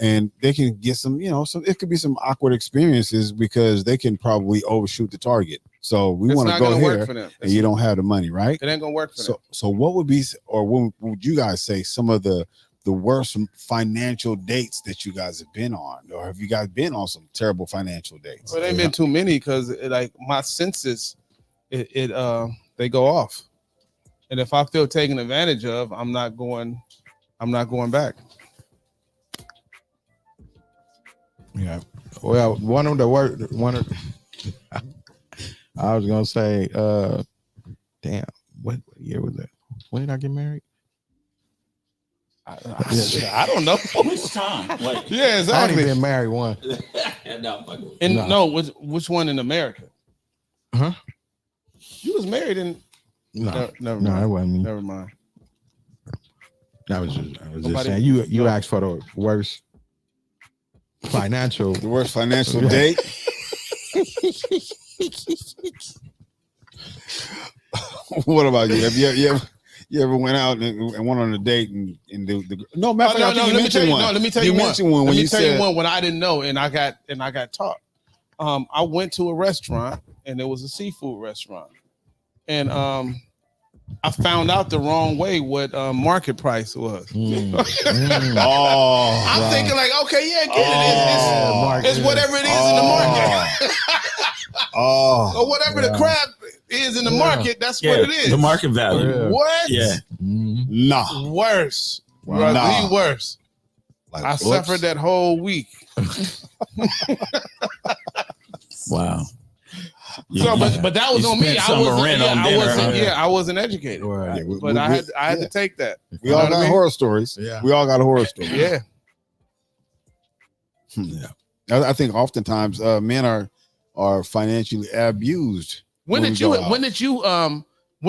And they can get some, it could be some awkward experiences because they can probably overshoot the target. So we It's want to not go gonna work here, for them. and you don't have the money, right? It ain't gonna work for them. So what would be, or what would you guys say some of the worst financial dates that you guys have been on, or have you guys been on some terrible financial dates? Well, it ain't been too many because like my senses, they go off, and if I feel taken advantage of, I'm not going back. Yeah. Well, I was gonna say, damn, what year was that? When did I get married? I don't know. Which time? Wait. Yeah, I only exactly. been married one. Which one in America? Huh? You was married in. No, Never no, mind. that wasn't me. Never mind. I was just Somebody- saying. You no. asked for the worst financial. The worst financial date. What about you? Have you ever went out and went on a date and the no matter of fact, I think you mentioned one. No, let me tell you You one. mentioned one when Let me you tell said you one when I didn't know and I got taught. I went to a restaurant and it was a seafood restaurant, and I found out the wrong way what market price was. oh, I'm thinking like, okay, yeah, get it. It's whatever it is in the market. Or whatever the crab is in the market, that's what it is. The market value. Yeah. What? Yeah. nah. Worse. Wow. The worst. Like, I suffered that whole week. Wow. So, but that was You on me. spent summer rent on dinner, I wasn't educated. Right. But I had to take that. We all got horror stories. Yeah. We all got a horror story. Yeah. Yeah. I think oftentimes men are financially abused. When we did go out. when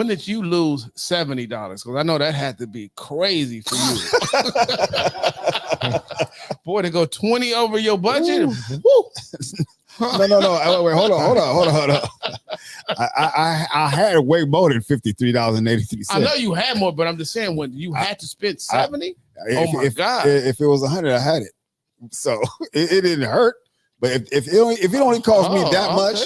did you lose $70? Because I know that had to be crazy for you. Boy, to go 20 over your budget. Woo. No. Wait, hold on. I had way more than $53.83. I know you had more, but I'm just saying when you had to spend 70. If God. If it was 100, I had it. So it didn't hurt. But if it only cost me that much,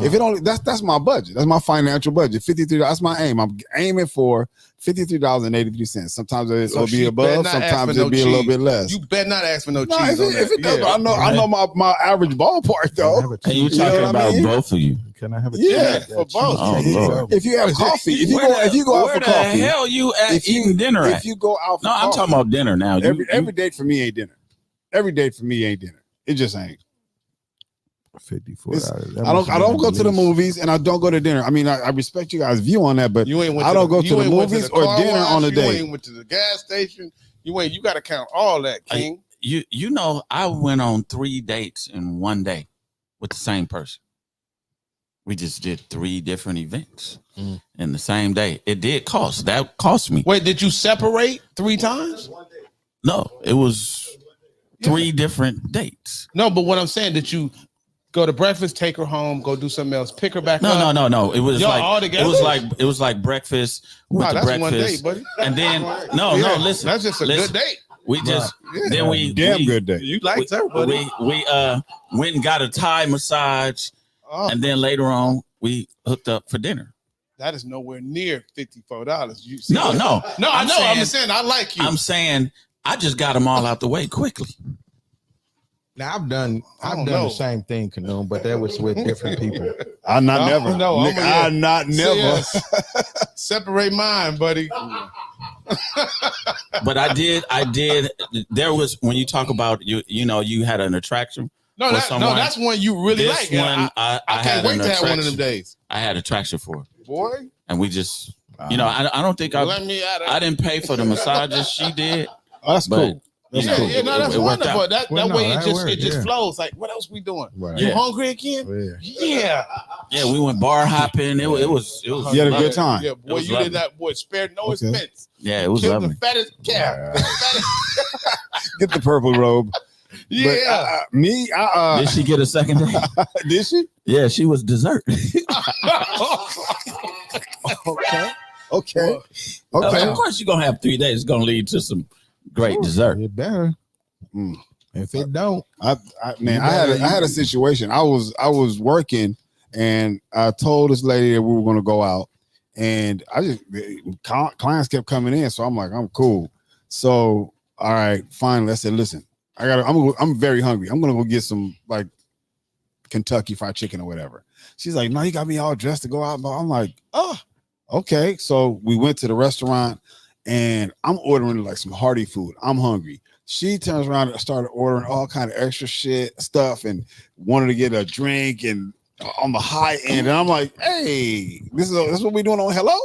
if it only that's my budget. That's my financial budget. $53. That's my aim. I'm aiming for $53.83. Sometimes it'll be above. Sometimes it'll be a little bit less. You better not ask for no No, cheese on if that. it does, I know my average ballpark though. And you You know talking what I about mean? both of you. Can I have a Yeah, for both. Oh, Lord. If you have coffee, if you go out where for the coffee, hell you at if you eating dinner at? if you go out for No, I'm coffee, talking about dinner now. every date for me ain't dinner. Every date for me ain't dinner. It just ain't. $54. I don't go to the movies and I don't go to dinner. I mean, I respect you guys' view on that, but You ain't went I to don't go to you the ain't went movies the or car dinner wash, on a You date. ain't went to the gas station. You got to count all that, King. You know, I went on 3 dates in one day with the same person. We just did 3 different events in the same day. It did cost. That cost me. Wait, did you separate 3 times? No, it was 3 different dates. No, but what I'm saying, did you go to breakfast, take her home, go do something else, pick her back up? No. It was Y'all like all together? it was like breakfast. We went to That's breakfast, one date, buddy. and then no, listen. That's just a good date. We just then we Damn good day. You liked her, buddy. we went and got a Thai massage, Oh, and then later on we hooked up for dinner. that is nowhere near $54. You see No. No, I I'm know. saying- I'm just saying I like you. I'm saying I just got them all out the way quickly. Now I've done don't the know. same thing, Canoe, but that was with different people. I'm not No, never. no, I'm Nigga, a- I'm not never. Yes. Separate mine, buddy. But I did. There was when you talk about you know you had an attraction. No, for someone. that's one you really This like. one I I had can't wait an to have one of them attraction. days. I had attraction for, Boy, and we just you know I don't think let me out of I didn't pay for the massages she did. Oh, that's But, cool. That's you know, cool. Yeah, no, that's it worked wonderful. out. That Well, no, way that it worked, just yeah. flows. Like, what else we doing? Right. You Yeah. hungry again? Yeah. Yeah. Yeah, we went bar hopping. It was You had a lovely. good time. Yeah, boy, was you lovely. did that. Boy, spared no Okay. expense. Yeah, it was Killed lovely. the fattest cat. Get the purple robe. Yeah. But, me, Did she get a second date? did she? Yeah, she was dessert. Okay. Of course, you're gonna have 3 days. It's gonna lead to some great dessert. It better. Mm. If it don't, I had a situation. I was working And I told this lady that we were going to go out, and clients kept coming in, so I'm like, I'm cool. So all right, finally I said, listen, I'm very hungry. I'm gonna go get some like Kentucky Fried Chicken or whatever. She's like, no, you got me all dressed to go out. I'm like, oh, okay. So we went to the restaurant, and I'm ordering like some hearty food. I'm hungry. She turns around and started ordering all kind of extra stuff and wanted to get a drink and on the high end. And I'm like, hey, this is what we doing on Hello?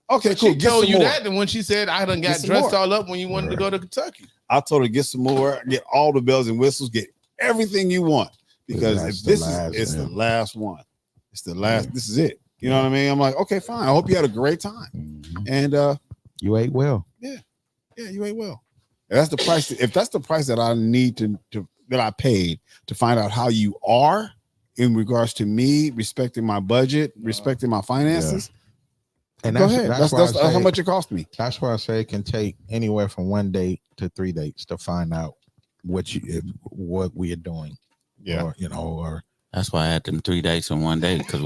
Okay, cool. She told you that, and when she said I done got dressed all up when you wanted to go to Kentucky. I told her, get some more, get all the bells and whistles, get everything you want. Because if this is the last one. It's the last, this is it. You know what I mean? I'm like, okay, fine. I hope you had a great time. And you ate well. Yeah, you ate well. And that's the price. If that's the price that I need to that I paid to find out how you are in regards to me, respecting my budget, respecting my finances. And go ahead. That's how much it cost me. That's why I say it can take anywhere from 1 day to 3 days to find out what we are doing. Yeah, or that's why I had them 3 dates in 1 day, because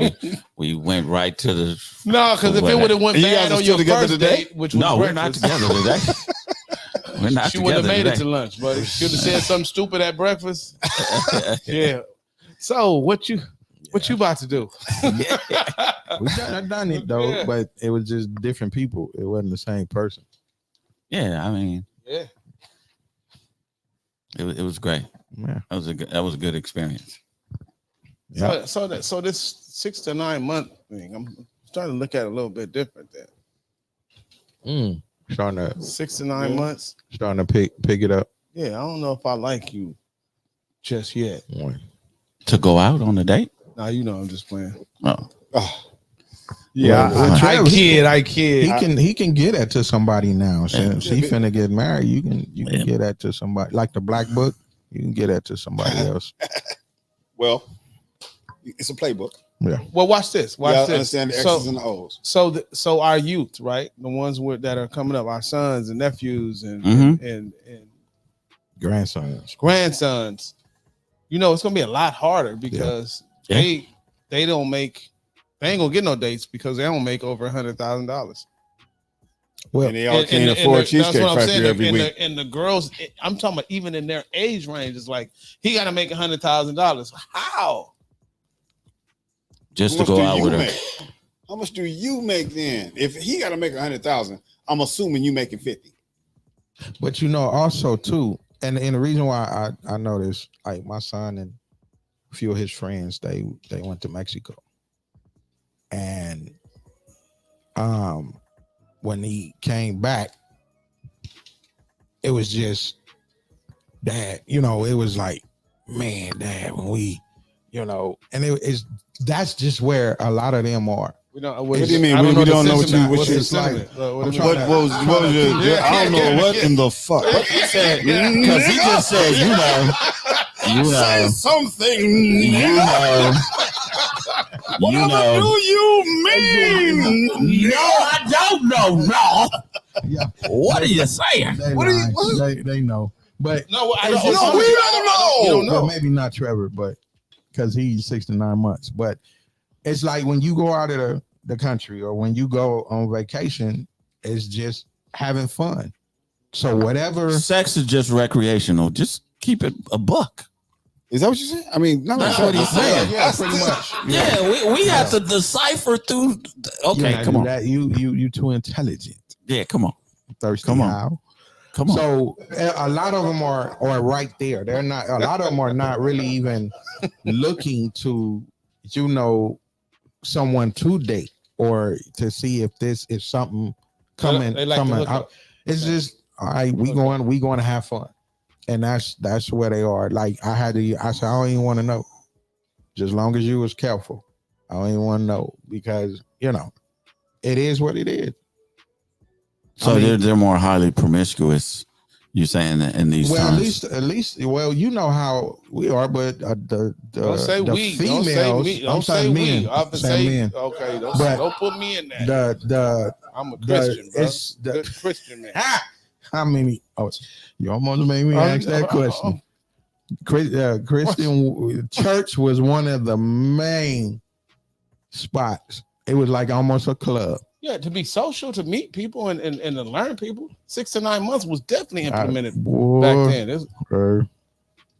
we went right to the. No, because if it would have went bad on your first date, which was we're not together today. We're not. She wouldn't have made it to lunch, buddy. She would have said something stupid at breakfast. Yeah. So what you about to do? We done it though, but it was just different people. It wasn't the same person. Yeah, I mean, yeah, it was great. Yeah, that was a good experience. Yeah. So this 6 to 9 month thing, I'm starting to look at it a little bit different. Then starting to 6 to 9 months, starting to pick it up. Yeah, I don't know if I like you just yet. To go out on a date? Nah, I'm just playing. Oh. Yeah, I kid. He can get that to somebody now. Since he finna get married, you can get that to somebody. Like the Black Book, you can get that to somebody else. Well, it's a playbook. Yeah. Well, watch this. Watch this. Understand the X's and the O's. So our youth, right? The ones that are coming up, our sons and nephews and grandsons. It's gonna be a lot harder because they ain't gonna get no dates because they don't make over $100,000. Well, and they all can't afford Cheesecake Factory every week. And the girls, I'm talking about even in their age range, is like he got to make $100,000. How? Just to go out with her. How much do you make then? If he got to make 100,000, I'm assuming you making 50. But also too, and the reason why I know this, like my son and a few of his friends, they went to Mexico. And when he came back, it was just Dad, it was like, man, Dad, when we, and that's just where a lot of them are. What do you mean? We don't know what it's like. What was your? I don't know what in the fuck. What he said, because he just said, say something. Whatever do you mean? No, I don't know. No. Yeah. What are you saying? They know. But no, we don't know. You don't know. Well, maybe not Trevor, but because he's 6 to 9 months. But it's like when you go out of the country or when you go on vacation, it's just having fun. So whatever. Sex is just recreational. Just keep it a buck. Is that what you said? I mean, that's what he's saying. Yeah, pretty much. Yeah, we have to decipher through. Okay, come on. You too intelligent. Yeah, come on. Thirsty. Come on. Come on. So a lot of them are right there. They're not. A lot of them are not really even looking to, someone to date or to see if this is something coming out. It's just all right. We going to have fun. And that's where they are. Like I said, I don't even want to know. Just as long as you was careful. I don't even want to know because, it is what it is. So they're more highly promiscuous, you saying that in these times? At least, you know how we are, but the don't say the we. females, Don't say men. we. I say men. Okay, don't put me in that. I'm a Christian, bro. Good Christian man. How many? Oh, you almost made me ask that question. Christian church was one of the main spots. It was like almost a club. Yeah, to be social, to meet people and to learn people. 6 to 9 months was definitely implemented back then.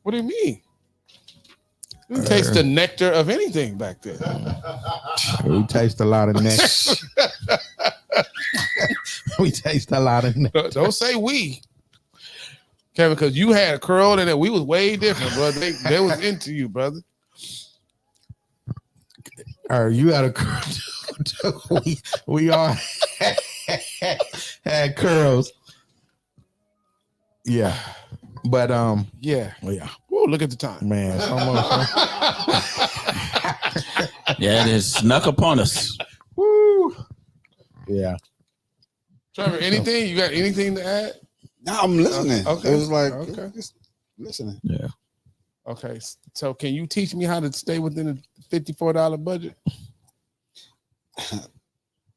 What do you mean? We taste the nectar of anything back then. We taste a lot of nectar. We taste a lot of nectar. Don't say we, Kevin, because you had a curl and we was way different, bro. They was into you, brother. You had a curl too. We all had curls. Yeah. But yeah. Whoa, look at the time. Man, it's almost Yeah, it is snuck upon us. woo. Yeah. Trevor, anything? You got anything to add? No, I'm listening. Okay. It was like just listening. Yeah. Okay. So can you teach me how to stay within a $54 budget?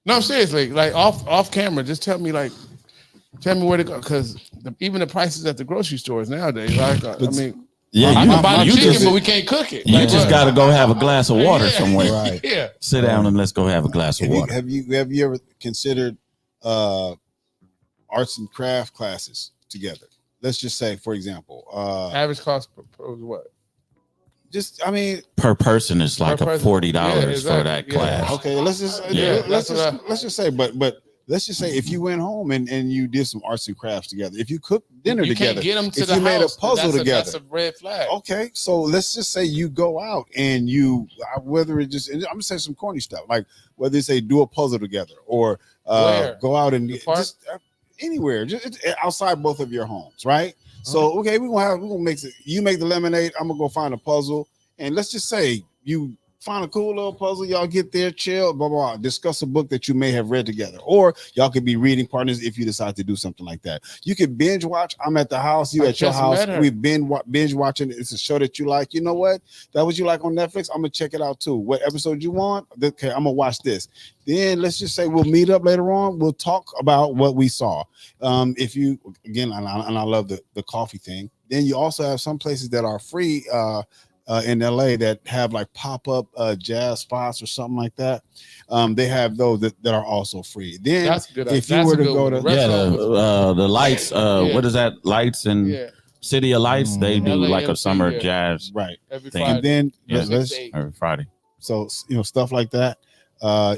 No, seriously, like off camera, just tell me where to go, because even the prices at the grocery stores nowadays, like I mean, Yeah, I can buy the you chicken, just, but we can't cook it. you Like, just what? got to go have a glass of water somewhere. Right. Yeah. Sit down and let's go have a glass of water. Have you ever considered arts and craft classes together? Let's just say, for example, Average cost was what? just I mean, Per person is like Per person. $40 Yeah, for exactly. that Yeah. class. okay, let's just Yeah. let's just say, but let's just say if you went home and you did some arts and crafts together, if you cooked dinner You together, can't get them to if the you made a house, puzzle together. That's a red flag. Okay, so let's just say you go out and whether it just I'm gonna say some corny stuff, like whether it's do a puzzle together or Where? go out and The park? just anywhere, just outside both of your homes, right? So okay, we're gonna make it. You make the lemonade. I'm gonna go find a puzzle, and let's just say you find a cool little puzzle. Y'all get there, chill, blah, blah, blah. Discuss a book that you may have read together. Or y'all could be reading partners if you decide to do something like that. You could binge watch. I'm at the house. You at your house. We've been binge watching. It's a show that you like. You know what? That what you like on Netflix? I'm going to check it out too. What episode you want? Okay, I'm going to watch this. Then let's just say we'll meet up later on. We'll talk about what we saw. If you, again, and I love the coffee thing. Then you also have some places that are free in LA that have like pop-up jazz spots or something like that. They have those that are also free. Then That's good. if you were to go to the lights, what is that? Lights and City of Lights, they do LA like a MC, summer jazz right every thing. Friday. and then Yeah. let's every Friday. so stuff like that.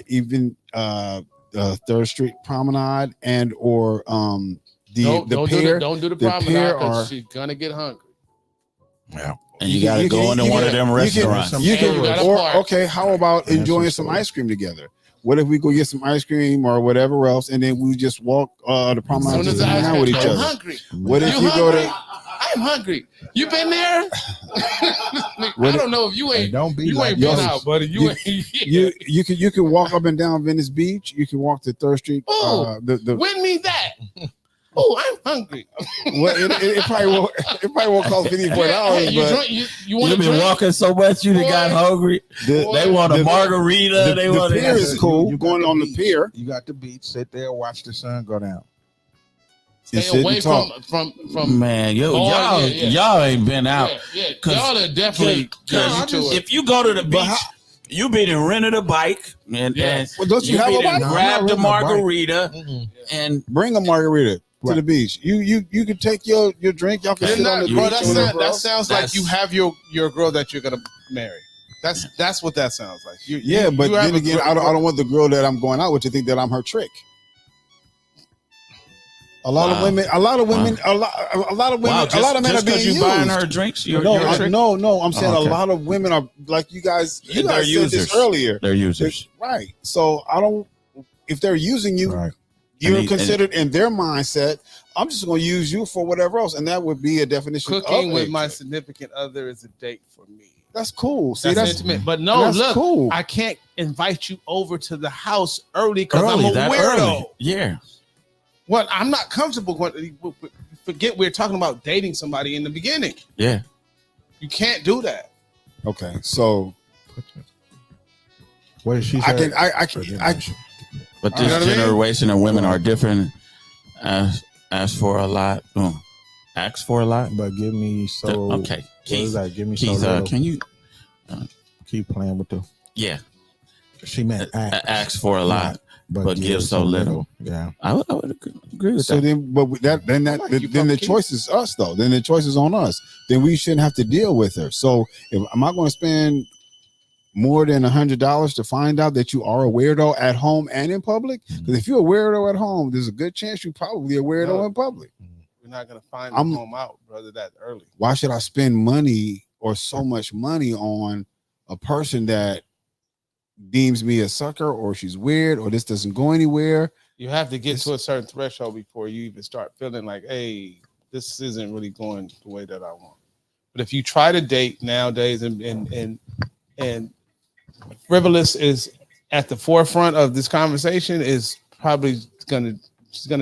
Even 3rd Street Promenade and or the pier. Don't do the the promenade pier because are- she's gonna get hungry. Yeah. And you got to go into one of them restaurants. You can, And you gotta or park. okay, how about That's enjoying what's some up. ice cream together? What if we go get some ice cream or whatever else, and then we just walk the As promenade soon just as the hang ice out with cream, each I'm other? hungry. What if You you go hungry? to I'm hungry. You been there? I don't know if you Hey, ain't. don't be You like ain't been those. out, buddy. You ain't. you can walk up and down Venice Beach. You can walk to 3rd Street. Oh, The Win me that. Oh, I'm hungry. well, it probably won't cost $54, Hey, you but drink, you want You've to been drink? walking so much you done got hungry. They want a margarita. They the want pier is cool. You got Going the on the beach. pier. You got the beach. Sit there, watch the sun go down. and Stay sit away and talk. from. Man, Oh, yeah. y'all ain't been out. Yeah. 'Cause- Y'all are definitely. Cause into it. if you go to the But beach, how- you been and rented a bike and, Yes. Well, don't you have been a and bike? No, I'm grabbed not a renting a bike. margarita and Bring a margarita to Right. the beach. You can take your drink. Y'all can sit on the beach. Bro, or whatever that else. sounds That's- like you have your girl that you're gonna marry. That's what that sounds like. Yeah, but you have then a again, girl- I don't want the girl that I'm going out with to think that I'm her trick. A lot of Wow. women, a lot of men wow, are just being you buying used. her drinks, you're No, a trick? no. I'm saying okay. a lot of women are like you guys. You They're guys said users. this earlier, They're users. right? So I don't. If they're using you, Right. you're And considered in their mindset. I'm just going to use you for whatever else, and that would be a definition. Cooking of with a my trick. significant other is a date for me. That's cool. See, That's that's intimate. But no, that's look, cool. I can't invite you over to the house early because I'm a that weirdo. early. Yeah. What I'm not comfortable going. Forget we're talking about dating somebody in the beginning. Yeah. You can't do that. Okay, so What did she say? I can But You know this what I mean? generation of women are different. Ask for a lot. Ask for a lot. But give me so. Okay. What is Keith, that? Give me so Keith, little. can you? Keep playing with the. Yeah. She meant ask for a lot, but give so little. Yeah, I would agree with So that. then, then the choice is us though. Then the choice is on us. Then we shouldn't have to deal with her. So am I going to spend more than $100 to find out that you are a weirdo at home and in public? Because if you're a weirdo at home, there's a good chance you're probably a weirdo in public. We're not gonna find the home out, brother, that early. Why should I spend money or so much money on a person that deems me a sucker, or she's weird, or this doesn't go anywhere? You have to get to a certain threshold before you even start feeling like, hey, this isn't really going the way that I want. But if you try to date nowadays and frivolous is at the forefront of this conversation, is probably gonna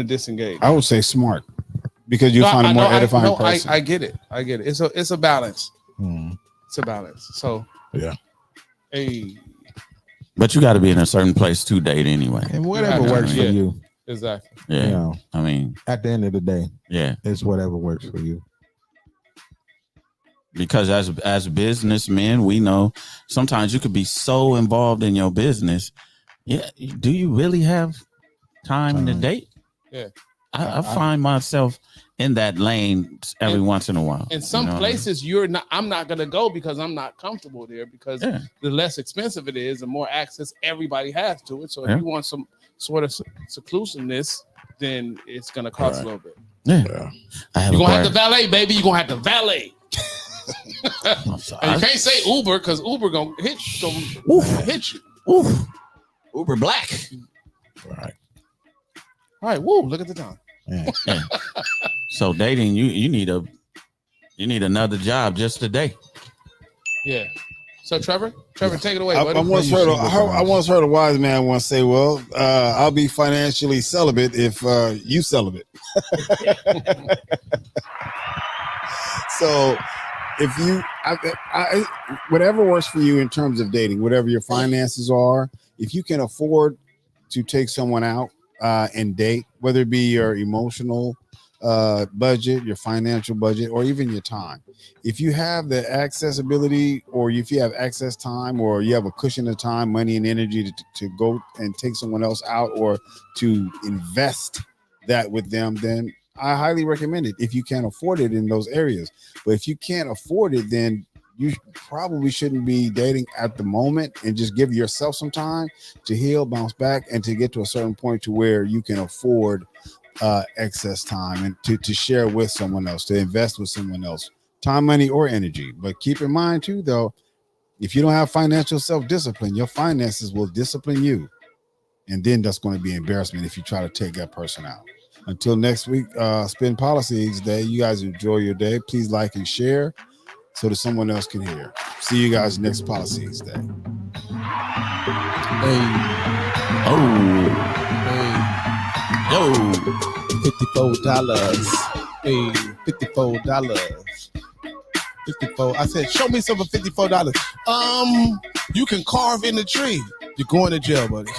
disengage. I would say smart, because you find a more edifying person. I get it. It's a balance. It's a balance. So yeah. Hey. But you got to be in a certain place to date anyway. And whatever works for you. Exactly. Yeah. You know, I mean, at the end of the day, yeah, it's whatever works for you. Because as businessmen, we know sometimes you could be so involved in your business. Yeah. Do you really have time to date? Yeah. I find myself in that lane every once in a while. In some places, I'm not gonna go because I'm not comfortable there, because the less expensive it is, the more access everybody has to it. So if you want some sort of seclusiveness, then it's gonna cost a little bit. Yeah. You're gonna have to valet, baby. You're gonna have to valet. And you can't say Uber, because Uber gonna hit you. Oof. Uber Black. All right. Woo! Look at the time. Yeah. So dating, you need another job just today. Yeah. So Trevor, take it away. I once heard a wise man once say, "Well, I'll be financially celibate if you celibate." So, if you, whatever works for you in terms of dating, whatever your finances are, if you can afford to take someone out and date, whether it be your emotional budget, your financial budget, or even your time. If you have the accessibility, or if you have access time, or you have a cushion of time, money, and energy to go and take someone else out, or to invest that with them, then I highly recommend it if you can't afford it in those areas. But if you can't afford it, then you probably shouldn't be dating at the moment, and just give yourself some time to heal, bounce back, and to get to a certain point to where you can afford excess time and to share with someone else, to invest with someone else, time, money, or energy. But keep in mind too, though, if you don't have financial self-discipline, your finances will discipline you. And then that's going to be embarrassment if you try to take that person out. Until next week, Spitt'n Pollaseedz Day. You guys enjoy your day. Please like and share so that someone else can hear. See you guys next Pollaseedz Day. Hey. Oh. Hey. Yo. $54. Hey, $54. 54. I said, show me some for $54. You can carve in the tree. You're going to jail, buddy.